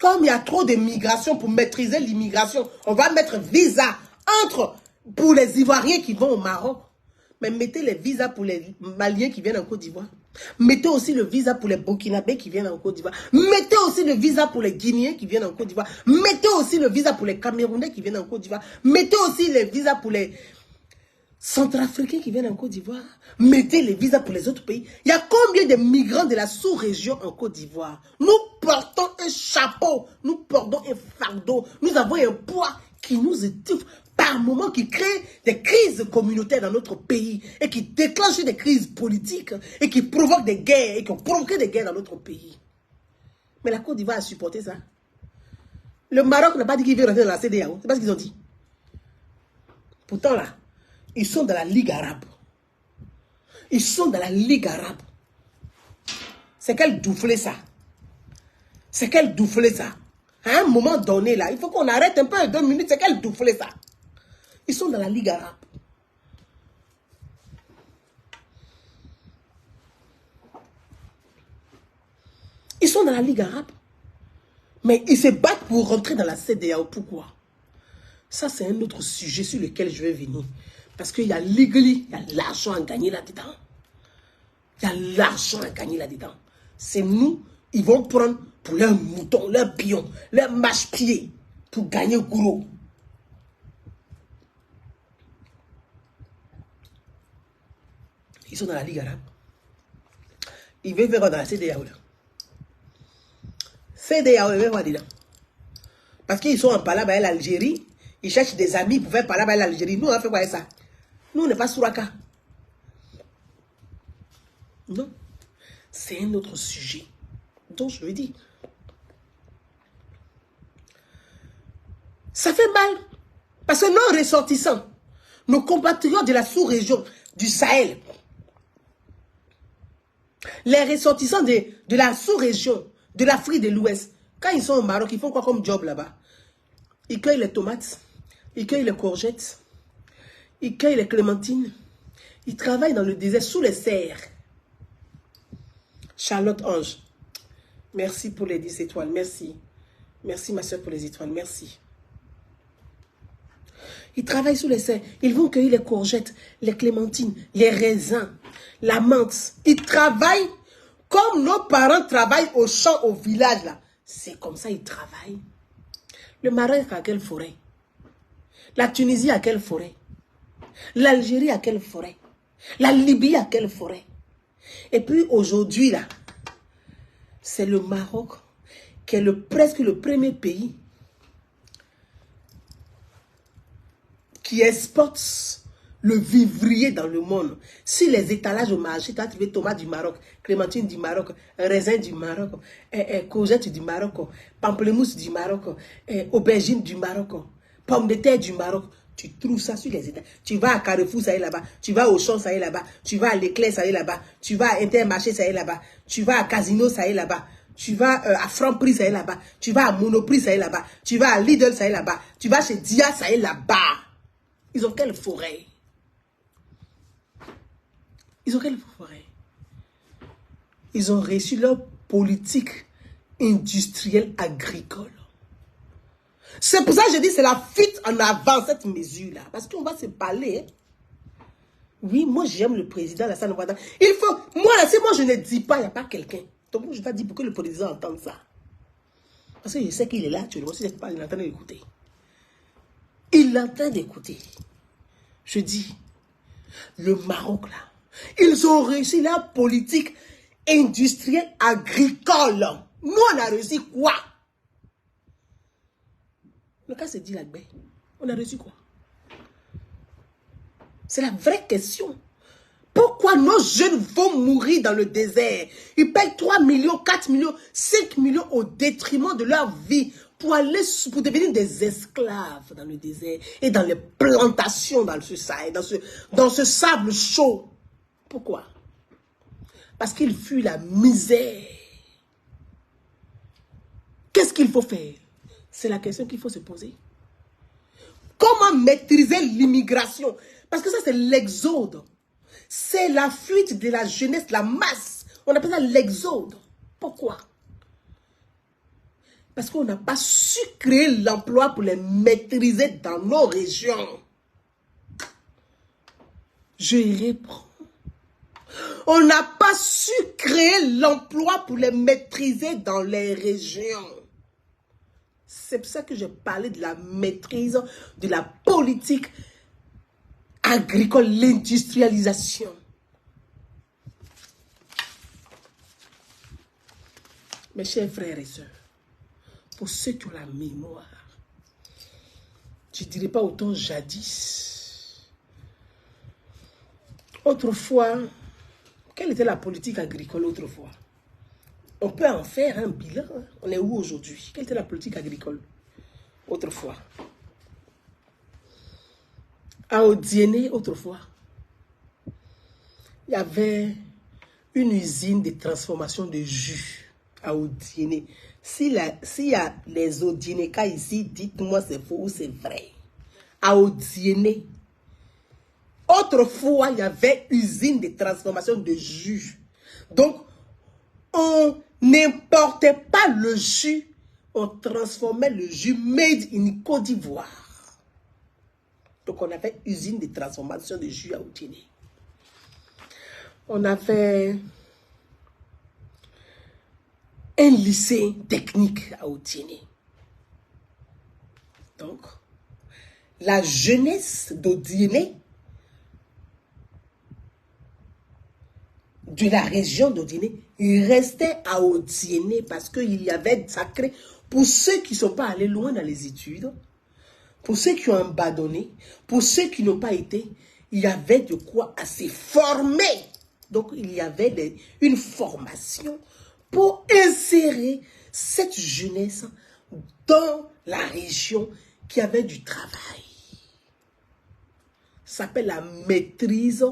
Comme il y a trop de migration pour maîtriser l'immigration, on va mettre visa pour les Ivoiriens qui vont au Maroc. Mais mettez les visas pour les Maliens qui viennent en Côte d'Ivoire. Mettez aussi le visa pour les Burkinabés qui viennent en Côte d'Ivoire. Mettez aussi le visa pour les Guinéens qui viennent en Côte d'Ivoire. Mettez aussi le visa pour les Camerounais qui viennent en Côte d'Ivoire. Mettez aussi les visas pour les Centrafricains qui viennent en Côte d'Ivoire. Mettez les visas pour les autres pays. Il y a combien de migrants de la sous-région en Côte d'Ivoire? Nous portons un chapeau, nous portons un fardeau. Nous avons un poids qui nous étouffe par moments, qui crée des crises communautaires dans notre pays et qui déclenche des crises politiques et qui provoquent des guerres et qui ont provoqué des guerres dans notre pays. Mais la Côte d'Ivoire a supporté ça. Le Maroc n'a pas dit qu'il veut rentrer dans la CEDEAO. C'est pas ce qu'ils ont dit. Pourtant là, Ils sont dans la Ligue arabe. Ils sont dans la Ligue arabe. C'est quel doufflé ça? C'est quel doufflé ça? À un moment donné là, il faut qu'on arrête un peu 2 minutes. C'est quel doufflé ça? Ils sont dans la Ligue arabe. Ils sont dans la Ligue arabe. Mais ils se battent pour rentrer dans la CEDEAO. Pourquoi? Ça, c'est un autre sujet sur lequel je vais venir. Parce qu'il y a legally, il y a l'argent à gagner là-dedans. Il y a l'argent à gagner là-dedans. C'est nous, ils vont prendre pour leurs moutons, leurs pions, leurs mâche-pieds pour gagner gros. Ils sont dans la Ligue arabe. Ils veulent faire dans la CEDEAO. CEDEAO, ils veulent voir dedans. Parce qu'ils sont en palabre avec l'Algérie. Ils cherchent des amis pour faire palabre avec l'Algérie. Nous, on a fait quoi avec ça? Nous, on n'est pas Souraka. Non. C'est un autre sujet. Donc, je veux dire. Ça fait mal. Parce que nos ressortissants, nos compatriotes de la sous-région, du Sahel, les ressortissants de la sous-région, de l'Afrique de l'Ouest, quand ils sont au Maroc, ils font quoi comme job là-bas? Ils cueillent les tomates, ils cueillent les courgettes, ils cueillent les clémentines, ils travaillent dans le désert sous les serres. Charlotte Ange, merci pour les 10 étoiles, merci. Merci ma soeur pour les étoiles, merci. Ils travaillent sous les serres, ils vont cueillir les courgettes, les clémentines, les raisins, la menthe. Ils travaillent comme nos parents travaillent au champ, au village là. C'est comme ça ils travaillent. Le Maroc a quelle forêt? La Tunisie a quelle forêt? L'Algérie a quelle forêt? La Libye a quelle forêt? Et puis aujourd'hui là, c'est le Maroc qui est presque le premier pays qui exporte le vivrier dans le monde. Si les étalages au marché, tu as trouvé tomates du Maroc, clémentine du Maroc, raisin du Maroc, courgette du Maroc, pamplemousse du Maroc, aubergine du Maroc, pommes de terre du Maroc. Tu trouves ça sur les étalages. Tu vas à Carrefour, ça y est là-bas. Tu vas au Champ, ça y est là-bas. Tu vas à l'Éclair, ça y est là-bas. Tu vas à Intermarché, ça y est là-bas. Tu vas à Casino, ça y est là-bas. Tu vas à Franprix, ça y est là-bas. Tu vas à Monoprix, ça y est là-bas. Tu vas à Lidl, ça y est là-bas. Tu vas chez Dia, ça y est là-bas. Ils ont quelle forêt? Ils ont quelle forêt? Ils ont réussi leur politique industrielle agricole. C'est pour ça que je dis c'est la fuite en avant, cette mesure-là. Parce qu'on va se parler. Hein. Oui, moi j'aime le président Alassane Ouattara. Il faut, moi là, si moi je ne dis pas, il n'y a pas quelqu'un. Donc je vais dire pour que le président entende ça. Parce que je sais qu'il est là actuellement. Si je ne sais pas, il est en train d'écouter. Il est en train d'écouter. Je dis, le Maroc là, ils ont réussi la politique industrielle agricole. Nous on a réussi quoi? Le cas se dit la baie. On a réussi quoi? C'est la vraie question. Pourquoi nos jeunes vont mourir dans le désert? Ils payent 3 millions, 4 millions, 5 millions au détriment de leur vie pour devenir des esclaves dans le désert et dans les plantations dans ce Sahel, dans ce sable chaud. Pourquoi? Parce qu'ils fuient la misère. Qu'est-ce qu'il faut faire? C'est la question qu'il faut se poser. Comment maîtriser l'immigration? Parce que ça, c'est l'exode. C'est la fuite de la jeunesse, la masse. On appelle ça l'exode. Pourquoi? Parce qu'on n'a pas su créer l'emploi pour les maîtriser dans nos régions. Je y reprends. On n'a pas su créer l'emploi pour les maîtriser dans les régions. C'est pour ça que j'ai parlé de la maîtrise de la politique agricole, l'industrialisation. Mes chers frères et sœurs, pour ceux qui ont la mémoire, je ne dirais pas autant jadis. Autrefois, quelle était la politique agricole autrefois? On peut en faire un bilan. On est où aujourd'hui? Quelle était la politique agricole autrefois? À Odiéné, autrefois, il y avait une usine de transformation de jus à Odiéné. S'il y a les Odiénékas ici, dites-moi c'est faux ou c'est vrai. À Odiéné, autrefois, il y avait usine de transformation de jus. Donc, on n'importait pas le jus, on transformait le jus made in Côte d'Ivoire. Donc, on avait usine de transformation de jus à Odiéné. On avait un lycée technique à Odiéné. Donc, la jeunesse d'Odiéné, de la région d'Odiéné, il restait à Odiéné parce qu'il y avait sacré pour ceux qui ne sont pas allés loin dans les études, pour ceux qui ont abandonné, pour ceux qui n'ont pas été, il y avait de quoi assez former. Donc, il y avait une formation pour insérer cette jeunesse dans la région qui avait du travail. Ça s'appelle la maîtrise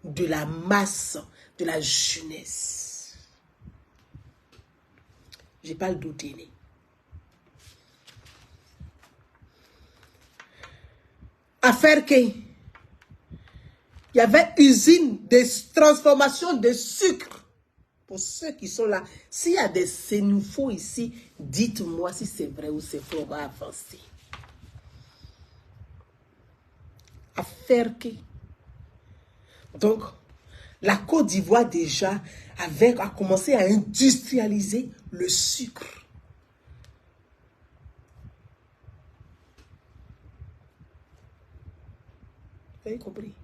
de la masse, de la jeunesse. Je parle d'Odiéné. Affaire qu'il y avait usine de transformation de sucre. Pour ceux qui sont là, s'il y a des sénoufos ici, dites-moi si c'est vrai ou c'est faux, on va avancer. Affaire qu'il. Donc, la Côte d'Ivoire déjà a commencé à industrialiser le sucre. Vous avez compris?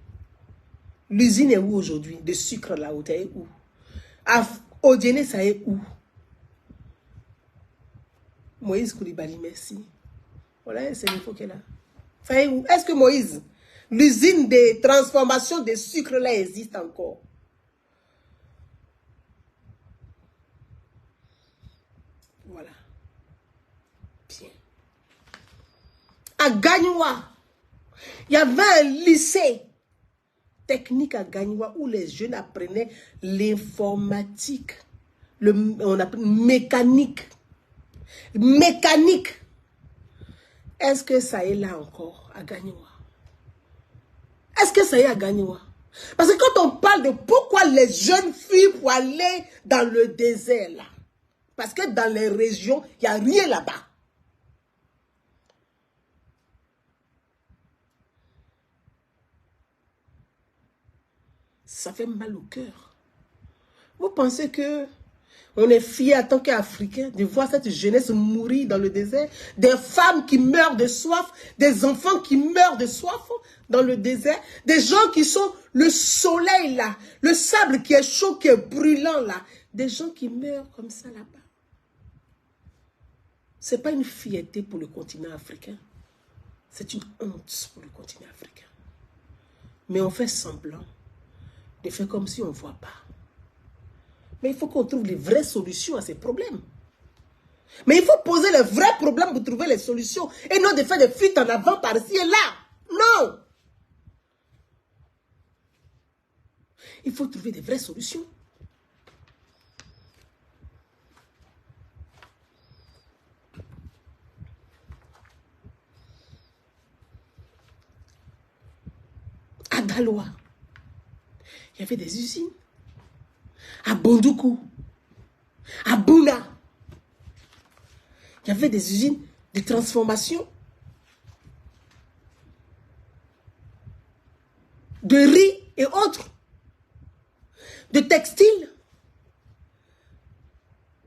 L'usine est où aujourd'hui? De sucre là-haut, elle est où? À Odiéné, ça est où? Moïse Koulibaly, merci. Voilà, c'est l'info qu'elle a. Ça est où? Est-ce que Moïse, l'usine de transformation de sucre là existe encore? Voilà. Bien. À Gagnoua, il y avait un lycée technique à Gagnoua où les jeunes apprenaient l'informatique, on appelle mécanique. Mécanique. Est-ce que ça est là encore à Gagnoua? Est-ce que ça est à Gagnoua? Parce que quand on parle de pourquoi les jeunes fuient pour aller dans le désert là, parce que dans les régions, il n'y a rien là-bas. Ça fait mal au cœur. Vous pensez que on est fiers en tant qu'Africains de voir cette jeunesse mourir dans le désert, des femmes qui meurent de soif, des enfants qui meurent de soif dans le désert, des gens qui sont le soleil là, le sable qui est chaud, qui est brûlant là, des gens qui meurent comme ça là-bas. Ce n'est pas une fierté pour le continent africain, c'est une honte pour le continent africain. Mais on fait semblant de faire comme si on ne voit pas. Mais il faut qu'on trouve les vraies solutions à ces problèmes. Mais il faut poser les vrais problèmes pour trouver les solutions. Et non de faire des fuites en avant par-ci et là. Non. Il faut trouver des vraies solutions. À Daloa, il y avait des usines. À Bondoukou, à Bouna, il y avait des usines de transformation de riz et autres, de textiles.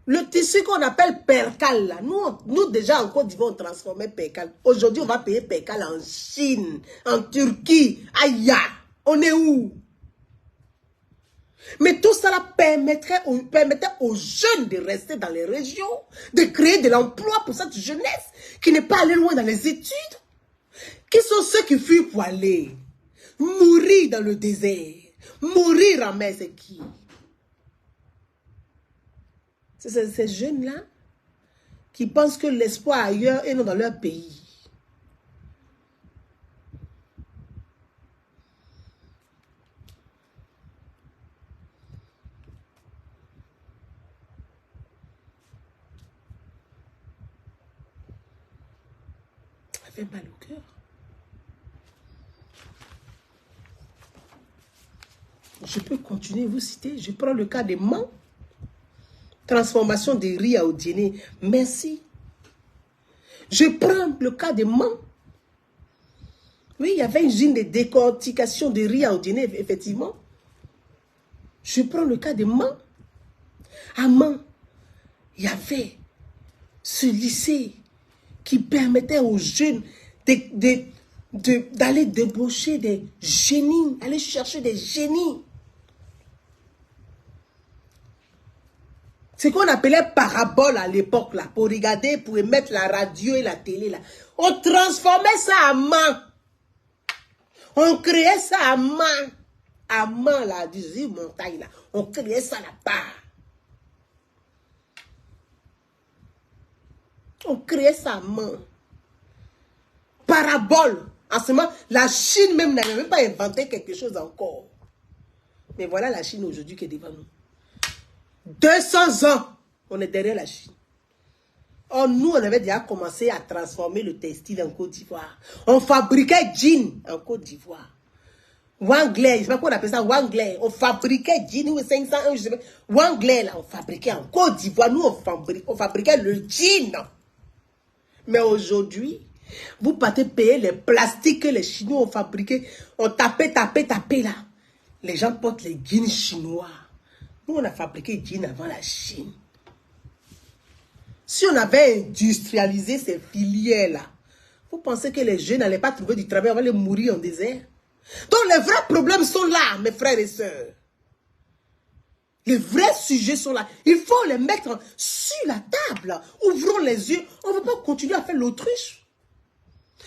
Le tissu qu'on appelle percal, là, nous déjà en Côte d'Ivoire, on transformait percal. Aujourd'hui, on va payer percal en Chine, en Turquie, aïe, on est où? Mais tout cela permettait aux jeunes de rester dans les régions, de créer de l'emploi pour cette jeunesse qui n'est pas allée loin dans les études. Qui sont ceux qui fuient pour aller mourir dans le désert, mourir en mer, c'est qui? C'est ces jeunes-là qui pensent que l'espoir ailleurs et non dans leur pays. fait mal au cœur. Je peux continuer, vous citer. Je prends le cas des Mans. Transformation des riz à Odiéné. Merci. Je prends le cas des Mans. Oui, il y avait une usine de décortication de riz à Odiéné, effectivement. Je prends le cas des Mans. À Mans, il y avait ce lycée qui permettait aux jeunes d'aller débaucher des génies, aller chercher des génies. Ce qu'on appelait parabole à l'époque, là, pour regarder, pour émettre la radio et la télé, là. On transformait ça à main. On créait ça à main. À main, là, du montagne, là. On créait ça là-bas. On créait ça à main. Parabole. En ce moment, la Chine même n'avait même pas inventé quelque chose encore. Mais voilà la Chine aujourd'hui qui est devant nous. 200 ans, on est derrière la Chine. Or, nous, on avait déjà commencé à transformer le textile en Côte d'Ivoire. On fabriquait jeans en Côte d'Ivoire. Wanglais, je ne sais pas quoi on appelle ça, Wanglais. On fabriquait jeans, 501, je sais pas. Wanglais, là, on fabriquait en Côte d'Ivoire. Nous, on fabriquait le jean. Mais aujourd'hui, vous partez payer les plastiques que les Chinois ont fabriqués. On tapait là. Les gens portent les jeans chinois. Nous, on a fabriqué les jeans avant la Chine. Si on avait industrialisé ces filières-là, vous pensez que les jeunes n'allaient pas trouver du travail, on va les mourir en désert? Donc, les vrais problèmes sont là, mes frères et sœurs. Les vrais sujets sont là. Il faut les mettre sur la table. Ouvrons les yeux. On ne veut pas continuer à faire l'autruche.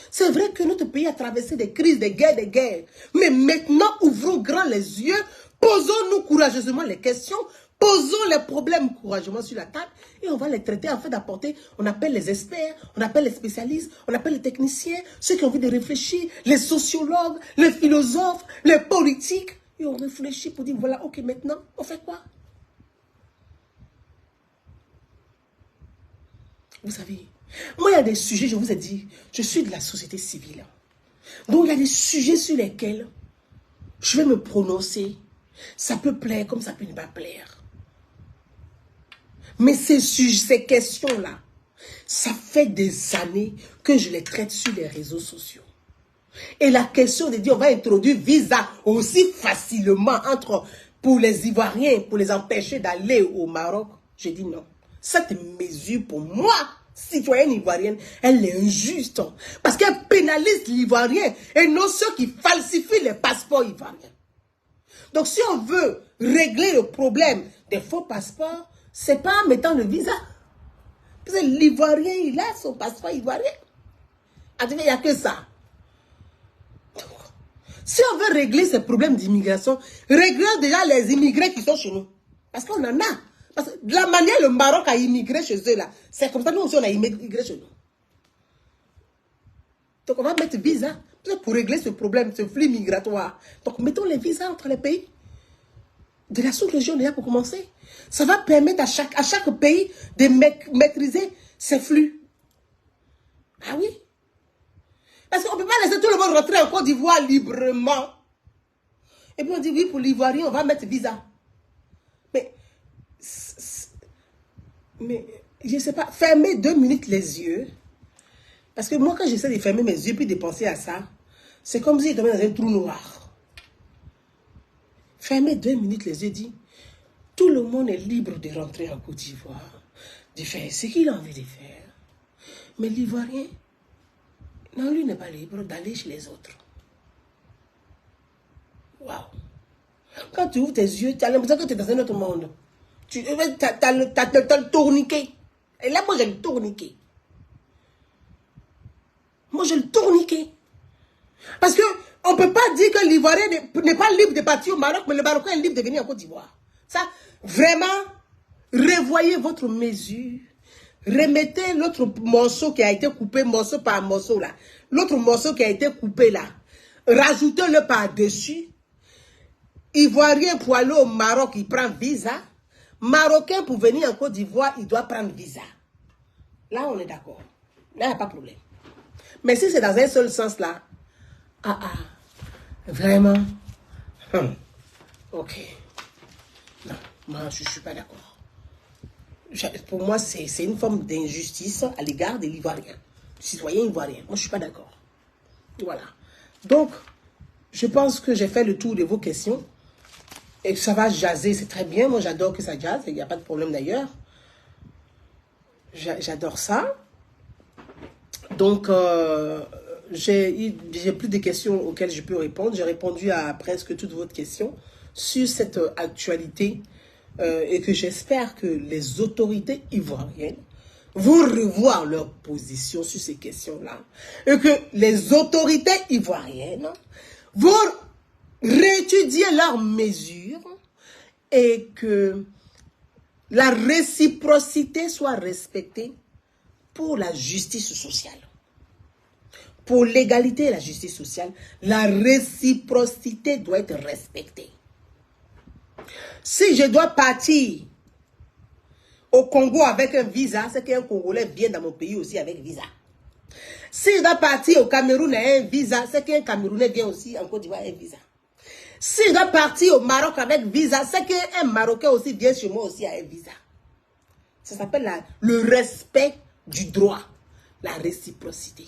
C'est vrai que notre pays a traversé des crises, des guerres. Mais maintenant, ouvrons grand les yeux. Posons-nous courageusement les questions. Posons les problèmes courageusement sur la table. Et on va les traiter afin d'apporter. On appelle les experts, on appelle les spécialistes, on appelle les techniciens, ceux qui ont envie de réfléchir, les sociologues, les philosophes, les politiques. Et on réfléchit pour dire, voilà, ok, maintenant, on fait quoi? Vous savez, moi, il y a des sujets, je vous ai dit, je suis de la société civile. Donc, il y a des sujets sur lesquels je vais me prononcer. Ça peut plaire comme ça peut ne pas plaire. Mais ces questions-là, ça fait des années que je les traite sur les réseaux sociaux. Et la question de dire, on va introduire visa aussi facilement pour les Ivoiriens, pour les empêcher d'aller au Maroc, je dis non. Cette mesure, pour moi, citoyenne ivoirienne, elle est injuste. Parce qu'elle pénalise l'Ivoirien et non ceux qui falsifient les passeports ivoiriens. Donc, si on veut régler le problème des faux passeports, c'est pas en mettant le visa. Parce que l'Ivoirien, il a son passeport ivoirien. Il n'y a que ça. Donc, si on veut régler ces problèmes d'immigration, réglons déjà les immigrés qui sont chez nous. Parce qu'on en a. Parce que de la manière le Maroc a immigré chez eux, là, c'est comme ça nous aussi on a immigré chez nous. Donc on va mettre visa pour régler ce problème, ce flux migratoire. Donc mettons les visas entre les pays. De la sous-région déjà pour commencer. Ça va permettre à chaque pays de maîtriser ses flux. Ah oui. Parce qu'on ne peut pas laisser tout le monde rentrer en Côte d'Ivoire librement. Et puis on dit oui, pour l'Ivoirien, on va mettre visa. Mais je ne sais pas, fermer 2 minutes les yeux. Parce que moi, quand j'essaie de fermer mes yeux puis de penser à ça, c'est comme si je tombais dans un trou noir. Fermer 2 minutes les yeux, dit, tout le monde est libre de rentrer en Côte d'Ivoire, de faire ce qu'il a envie de faire. Mais l'Ivoirien, non, lui n'est pas libre d'aller chez les autres. Waouh! Quand tu ouvres tes yeux, tu as l'impression que tu es dans un autre monde. Tu as le tourniquet. Et là, moi, j'ai le tourniquet. Moi, j'ai le tourniquet. Parce qu'on ne peut pas dire que l'Ivoirien n'est pas libre de partir au Maroc, mais le Marocain est libre de venir en Côte d'Ivoire. Ça, vraiment, revoyez votre mesure. Remettez l'autre morceau qui a été coupé, morceau par morceau, là. L'autre morceau qui a été coupé, là. Rajoutez-le par-dessus. Ivoirien pour aller au Maroc, il prend visa. Marocain pour venir en Côte d'Ivoire, il doit prendre visa. Là, on est d'accord. Là, il n'y a pas de problème. Mais si c'est dans un seul sens là, vraiment, ok. Non, moi je ne suis pas d'accord. Pour moi, c'est une forme d'injustice à l'égard des Ivoiriens, citoyens ivoiriens. Moi, je ne suis pas d'accord. Voilà. Donc, je pense que j'ai fait le tour de vos questions. Et ça va jaser, c'est très bien. Moi, j'adore que ça jase. Il n'y a pas de problème d'ailleurs. J'adore ça. Donc, j'ai plus de questions auxquelles je peux répondre. J'ai répondu à presque toutes vos questions sur cette actualité et que j'espère que les autorités ivoiriennes vont revoir leur position sur ces questions-là et que les autorités ivoiriennes vont réétudier leurs mesures et que la réciprocité soit respectée pour la justice sociale. Pour l'égalité et la justice sociale, la réciprocité doit être respectée. Si je dois partir au Congo avec un visa, c'est qu'un Congolais vient dans mon pays aussi avec visa. Si je dois partir au Cameroun avec un visa, c'est qu'un Camerounais vient aussi en Côte d'Ivoire avec un visa. Si je dois partir au Maroc avec visa, c'est qu'un Marocain aussi vient chez moi aussi avec un visa. Ça s'appelle le respect du droit, la réciprocité.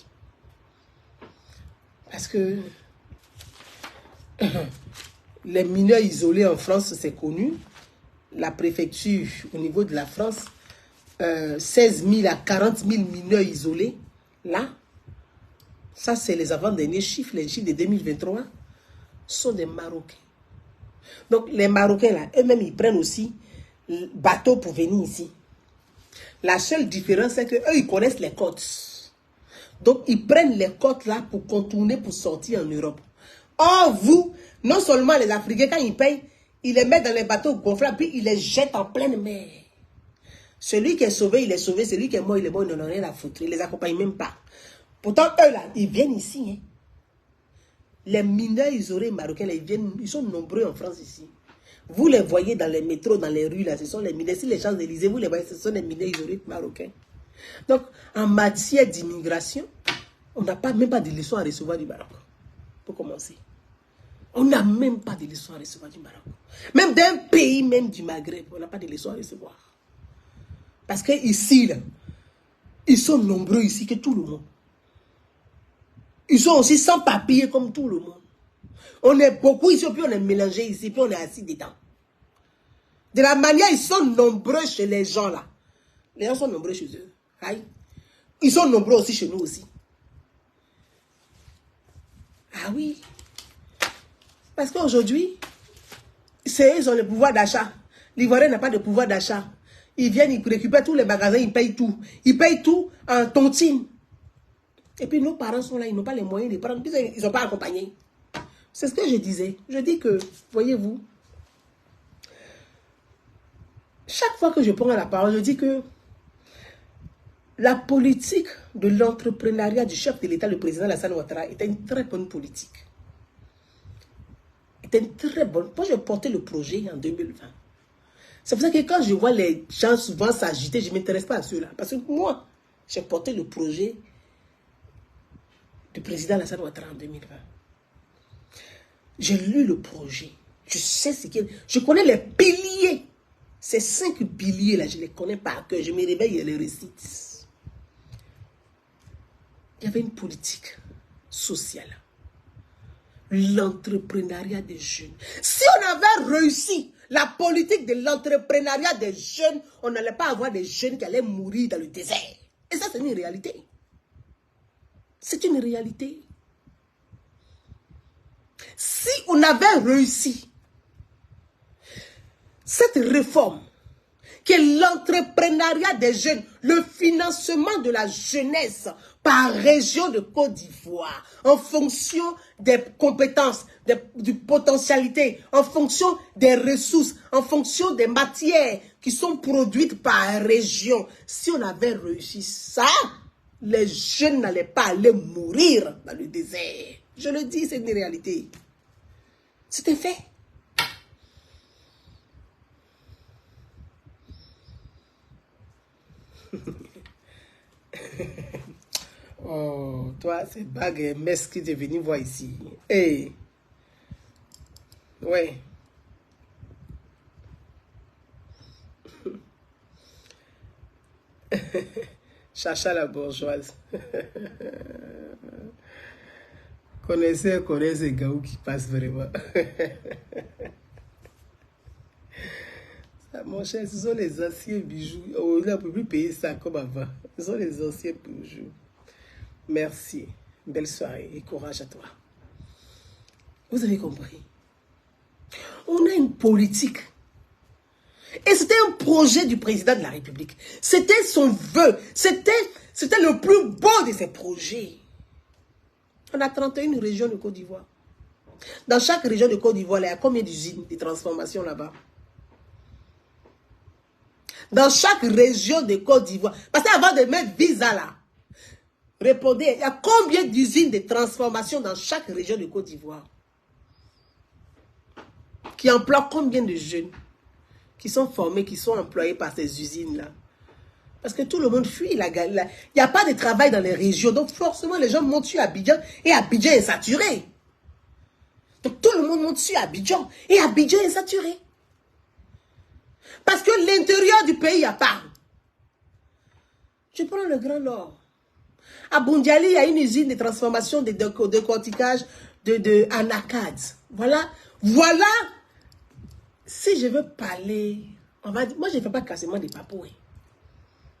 Parce que les mineurs isolés en France, c'est connu. La préfecture au niveau de la France, 16 000 à 40 000 mineurs isolés. Là, ça c'est les avant-derniers chiffres, les chiffres de 2023, sont des Marocains. Donc les Marocains là, eux-mêmes ils prennent aussi le bateau pour venir ici. La seule différence c'est qu'eux ils connaissent les côtes. Donc ils prennent les côtes là pour contourner, pour sortir en Europe. Or vous, non seulement les Africains quand ils payent, ils les mettent dans les bateaux gonflables, puis ils les jettent en pleine mer. Celui qui est sauvé, il est sauvé. Celui qui est mort, il est mort. Ils n'en ont rien à foutre. Ils ne les accompagnent même pas. Pourtant, eux, là, ils viennent ici. Hein. Les mineurs isolés marocains, là, ils sont nombreux en France ici. Vous les voyez dans les métros, dans les rues, là, ce sont les mineurs. Si les Champs-Élysées, vous les voyez, ce sont les mineurs isolés marocains. Donc, en matière d'immigration, on n'a même pas de leçons à recevoir du Maroc. Pour commencer. On n'a même pas de leçons à recevoir du Maroc. Même d'un pays, même du Maghreb, on n'a pas de leçons à recevoir. Parce que ici, là, ils sont nombreux ici que tout le monde. Ils sont aussi sans papier comme tout le monde. On est beaucoup ici, puis on est mélangé ici, puis on est assis dedans. De la manière, ils sont nombreux chez les gens là. Les gens sont nombreux chez eux. Aïe. Ils sont nombreux aussi chez nous aussi. Ah oui. Parce qu'aujourd'hui, ils ont le pouvoir d'achat. L'Ivoirien n'a pas de pouvoir d'achat. Ils viennent, ils récupèrent tous les magasins, ils payent tout. Ils payent tout en tontine. Et puis nos parents sont là, ils n'ont pas les moyens de prendre. Ils ne sont pas accompagnés. C'est ce que je disais. Je dis que, voyez-vous, chaque fois que je prends la parole, je dis que la politique de l'entrepreneuriat du chef de l'État, le président Alassane Ouattara, était une très bonne politique. Était une très bonne. Moi, j'ai porté le projet en 2020. C'est pour ça que quand je vois les gens souvent s'agiter, je ne m'intéresse pas à ceux-là. Parce que moi, j'ai porté le projet du président Alassane Ouattara en 2020. J'ai lu le projet. Je sais ce qu'il y a. Je connais les piliers. Ces 5 piliers-là, je les connais par cœur. Je me réveille et les récite. Il y avait une politique sociale. L'entrepreneuriat des jeunes. Si on avait réussi la politique de l'entrepreneuriat des jeunes, on n'allait pas avoir des jeunes qui allaient mourir dans le désert. Et ça, c'est une réalité. C'est une réalité. Si on avait réussi cette réforme, qui est l'entrepreneuriat des jeunes, le financement de la jeunesse par région de Côte d'Ivoire, en fonction des compétences, des potentialités, en fonction des ressources, en fonction des matières qui sont produites par région. Si on avait réussi ça, les jeunes n'allaient pas aller mourir dans le désert. Je le dis, c'est une réalité. C'était fait. Oh, toi, c'est Bague et Mess qui est venu voir ici. Hey. Ouais. Chacha la bourgeoise. Connaissez Gaou qui passe vraiment. Ça, mon cher, ce sont les anciens bijoux. On ne peut plus payer ça comme avant. Ce sont les anciens bijoux. Merci. Belle soirée et courage à toi. Vous avez compris? On a une politique. Et c'était un projet du président de la République. C'était son vœu. C'était le plus beau de ses projets. On a 31 régions de Côte d'Ivoire. Dans chaque région de Côte d'Ivoire, il y a combien d'usines de transformation là-bas? Dans chaque région de Côte d'Ivoire. Parce qu'avant de mettre visa là, répondez, il y a combien d'usines de transformation dans chaque région de Côte d'Ivoire? Qui emploient combien de jeunes qui sont formés, qui sont employés par ces usines-là? Parce que tout le monde fuit. Il n'y a pas de travail dans les régions. Donc forcément, les gens montent sur Abidjan et Abidjan est saturé. Donc tout le monde monte sur Abidjan et Abidjan est saturé. Parce que l'intérieur du pays, il n'y a pas. Je prends le Grand Nord. À Bundiali, il y a une usine de transformation de décortiquage de anacarde. Voilà. Voilà. Si je veux parler, on va dire, moi je ne fais pas quasiment des papouilles.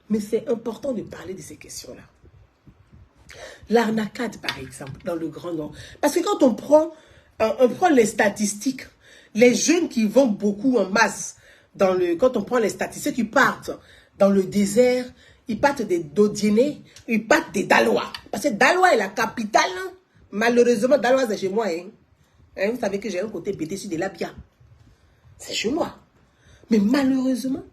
Mais c'est important de parler de ces questions-là. L'arnacade, par exemple, dans le Grand Nord. Parce que quand on prend les statistiques, les jeunes qui vont beaucoup en masse, quand on prend les statistiques, ils partent dans le désert, ils partent des Dodienné, ils partent des Dalois. Parce que Dalois est la capitale. Hein. Malheureusement, Dalois c'est chez moi. Hein. Vous savez que j'ai un côté pété sur des labia. C'est chez moi. Mais malheureusement,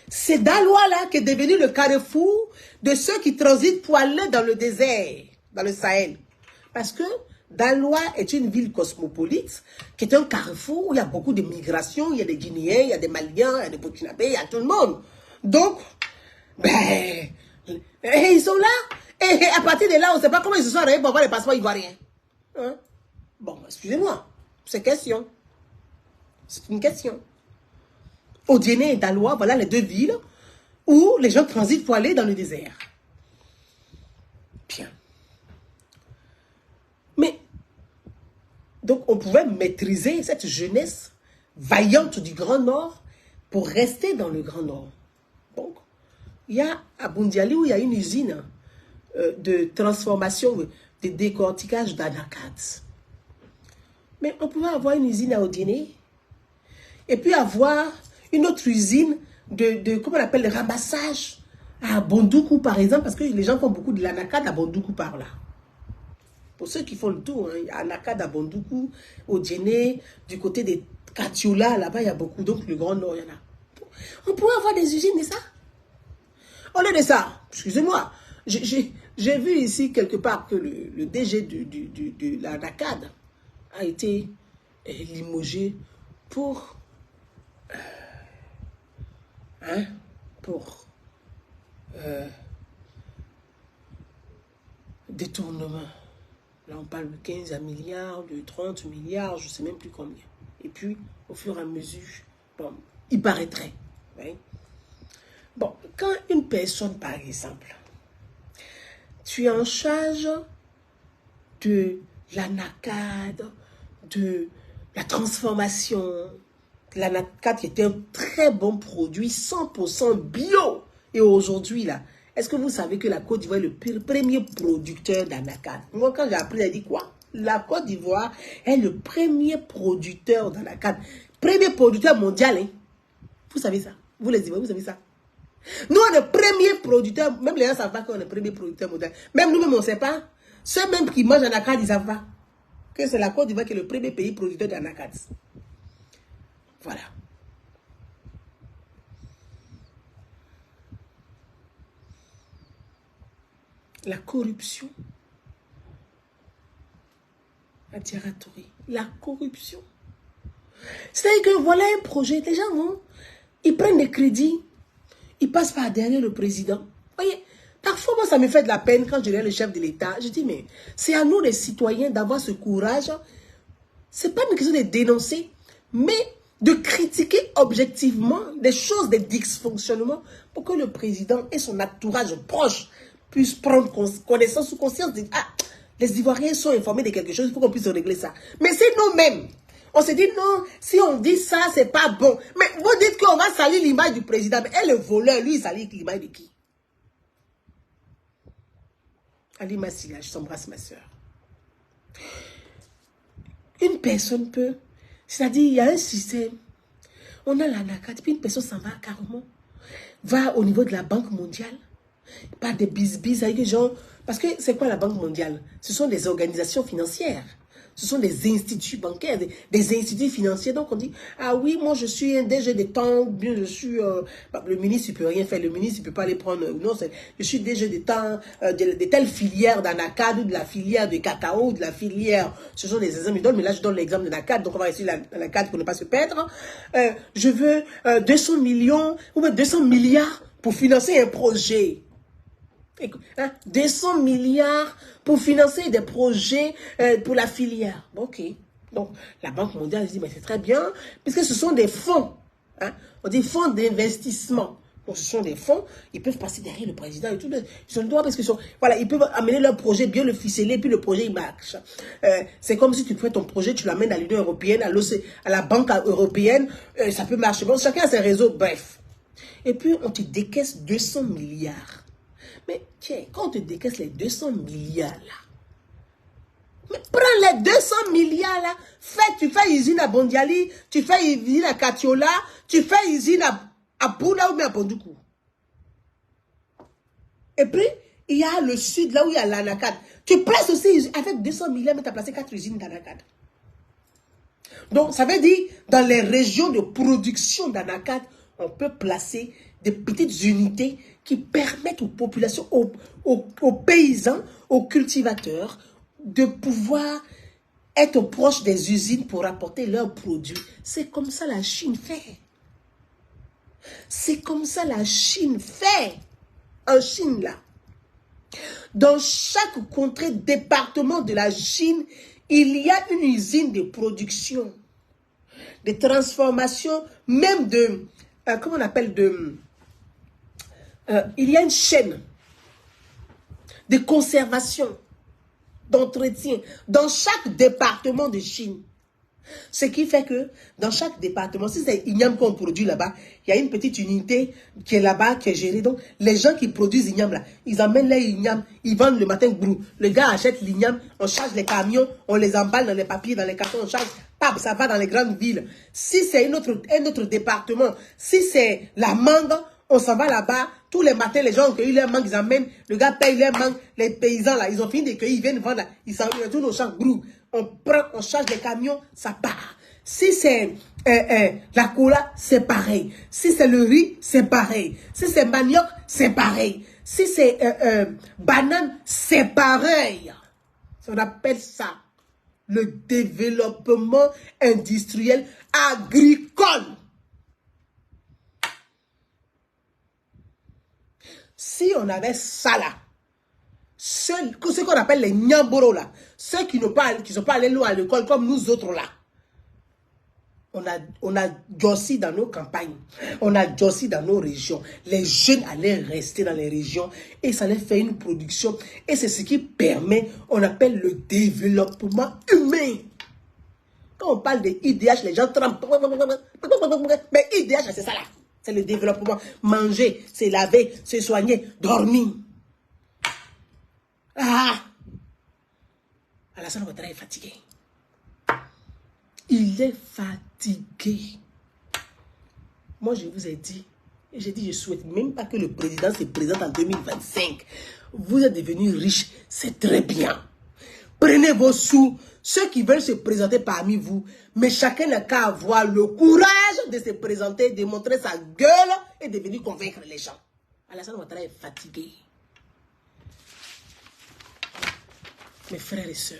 c'est Dalois-là qui est devenu le carrefour de ceux qui transitent pour aller dans le désert, dans le Sahel. Parce que Dalois est une ville cosmopolite, qui est un carrefour où il y a beaucoup de migration, il y a des Guinéens, il y a des Maliens, il y a des Burkinabés, il y a tout le monde. Donc, ben, ils sont là. Et à partir de là, on ne sait pas comment ils se sont arrivés pour avoir les passeports ivoiriens. Hein? Bon, excusez-moi, c'est question. C'est une question. Odienné et Dalois, voilà les deux villes où les gens transitent pour aller dans le désert. Bien. Mais, donc on pouvait maîtriser cette jeunesse vaillante du Grand Nord pour rester dans le Grand Nord. Donc, il y a à Bundiali où il y a une usine de transformation, de décortiquage d'anacards. Mais on pouvait avoir une usine à Odienné et puis avoir une autre usine comment on appelle, le ramassage à Bondoukou, par exemple, parce que les gens font beaucoup de l'anacarde à Bondoukou par là. Pour ceux qui font le tour, hein, il y a anacarde à Bondoukou, au Djéné, du côté des Katiola, là-bas, il y a beaucoup. Donc, le Grand Nord, il y en a. On pourrait avoir des usines de ça. Au lieu de ça, excusez-moi, j'ai vu ici quelque part que le DG de l'anacarde a été limogé pour détournement. Là, on parle de 15 milliards, de 30 milliards, je ne sais même plus combien. Et puis, au fur et à mesure, bon, il paraîtrait. Oui. Bon, quand une personne, par exemple, tu es en charge de l'anacarde, de la transformation, l'anacarde qui était un très bon produit, 100% bio. Et aujourd'hui, là, est-ce que vous savez que la Côte d'Ivoire est le premier producteur d'anacarde? Moi, quand j'ai appris, j'ai dit quoi? La Côte d'Ivoire est le premier producteur d'anacarde. Premier producteur mondial. Hein? Vous savez ça? Vous les Ivoiriens, vous savez ça? Nous, on est le premier producteur. Même les gens ne savent pas qu'on est le premier producteur mondial. Même nous-mêmes, on ne sait pas. Ceux même qui mangent anacarde, ils ne savent pas que c'est la Côte d'Ivoire qui est le premier pays producteur d'anacarde. Voilà. La corruption. La tiratorie. La corruption. C'est-à-dire que voilà un projet. Les gens vont, ils prennent des crédits. Ils passent par derrière le président. Voyez, Parfois, moi, ça me fait de la peine quand je lis le chef de l'État. Je dis, mais c'est à nous, les citoyens, d'avoir ce courage. Ce n'est pas une question de dénoncer, mais de critiquer objectivement des choses, des dysfonctionnements, pour que le président et son entourage proche puissent prendre connaissance ou conscience de ah, les Ivoiriens sont informés de quelque chose, il faut qu'on puisse régler ça. Mais c'est nous-mêmes. On se dit non, si on dit ça, c'est pas bon. Mais vous dites qu'on va salir l'image du président. Mais et le voleur, lui, il salit l'image de qui? Ali Massilia, je t'embrasse ma soeur. Une personne peut, c'est-à-dire il y a un système, on a la NACAD, puis une personne s'en va carrément, va au niveau de la Banque mondiale, pas des bis avec des gens, parce que c'est quoi la Banque mondiale? Ce sont des organisations financières. Ce sont des instituts bancaires, des instituts financiers. Donc, on dit, ah oui, moi, je suis un DG de temps, bien, je suis, le ministre, il ne peut rien faire. Le ministre, il ne peut pas aller prendre, non, je suis DG de temps, de telle filière d'Anacad, ou de la filière de cacao, ou de la filière, ce sont des exemples, mais là, je donne l'exemple de l'Anacad, donc on va essayer l'Anacad pour ne pas se perdre. Je veux 200 millions, ou même 200 milliards pour financer un projet. 200 milliards pour financer des projets pour la filière. Ok. Donc, la Banque mondiale dit, mais c'est très bien, puisque ce sont des fonds. Hein? On dit fonds d'investissement. Donc, ce sont des fonds, ils peuvent passer derrière le président et tout. Ils ont le droit parce que voilà, ils peuvent amener leur projet, bien le ficeler, puis le projet, il marche. C'est comme si tu fais ton projet, tu l'amènes à l'Union européenne, à la Banque européenne, ça peut marcher. Bon, chacun a ses réseaux, bref. Et puis, on te décaisse 200 milliards. Mais tiens, quand on te décaisse les 200 milliards là, mais prends les 200 milliards là, tu fais usine à Bondiali, tu fais usine à Katiola, tu fais usine à Pouna ou bien à Bondoukou. Et puis, il y a le sud, là où il y a l'Anacad. Tu places aussi, avec 200 milliards, mais tu as placé 4 usines d'Anacad. Donc, ça veut dire, dans les régions de production d'Anacad, on peut placer des petites unités qui permettent aux populations, aux paysans, aux cultivateurs, de pouvoir être proches des usines pour apporter leurs produits. C'est comme ça la Chine fait. C'est comme ça la Chine fait. En Chine, là. Dans chaque contrée, département de la Chine, il y a une usine de production, de transformation, même de, comment on appelle, il y a une chaîne de conservation, d'entretien, dans chaque département de Chine. Ce qui fait que dans chaque département, si c'est igname qu'on produit là-bas, il y a une petite unité qui est là-bas, qui est gérée. Donc, les gens qui produisent l'igname là, ils amènent les ignames, ils vendent le matin brou. Le gars achète l'igname, on charge les camions, on les emballe dans les papiers, dans les cartons, on charge, pap, ça va dans les grandes villes. Si c'est un autre département, si c'est la mangue, on s'en va là-bas, tous les matins, les gens ont cueilli leur mangue, ils amènent, le gars paye leur mangue, les paysans là, ils ont fini de cueillir, ils viennent vendre là, ils s'en retournent au champ brou. On prend, on charge les camions, ça part. Si c'est la cola, c'est pareil. Si c'est le riz, c'est pareil. Si c'est manioc, c'est pareil. Si c'est banane, c'est pareil. On appelle ça le développement industriel agricole. Si on avait ça là, ce qu'on appelle les Nyamboro là, ceux qui ne sont pas allés loin à l'école comme nous autres là, on a jossi dans nos campagnes, on a jossi dans nos régions. Les jeunes allaient rester dans les régions et ça allait faire une production. Et c'est ce qui permet, on appelle le développement humain. Quand on parle de IDH, les gens trempent. Mais IDH, c'est ça là. C'est le développement. Manger, c'est laver, se soigner, dormir. Ah! Alassane Ouattara est fatigué. Il est fatigué. Moi, je vous ai dit, et j'ai dit, je souhaite même pas que le président se présente en 2025. Vous êtes devenus riches, c'est très bien. Prenez vos sous, ceux qui veulent se présenter parmi vous, mais chacun n'a qu'à avoir le courage de se présenter, de montrer sa gueule et de venir convaincre les gens. Alassane Ouattara est fatigué. Mes frères et sœurs,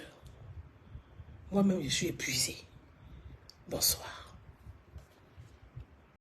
moi-même je suis épuisé. Bonsoir.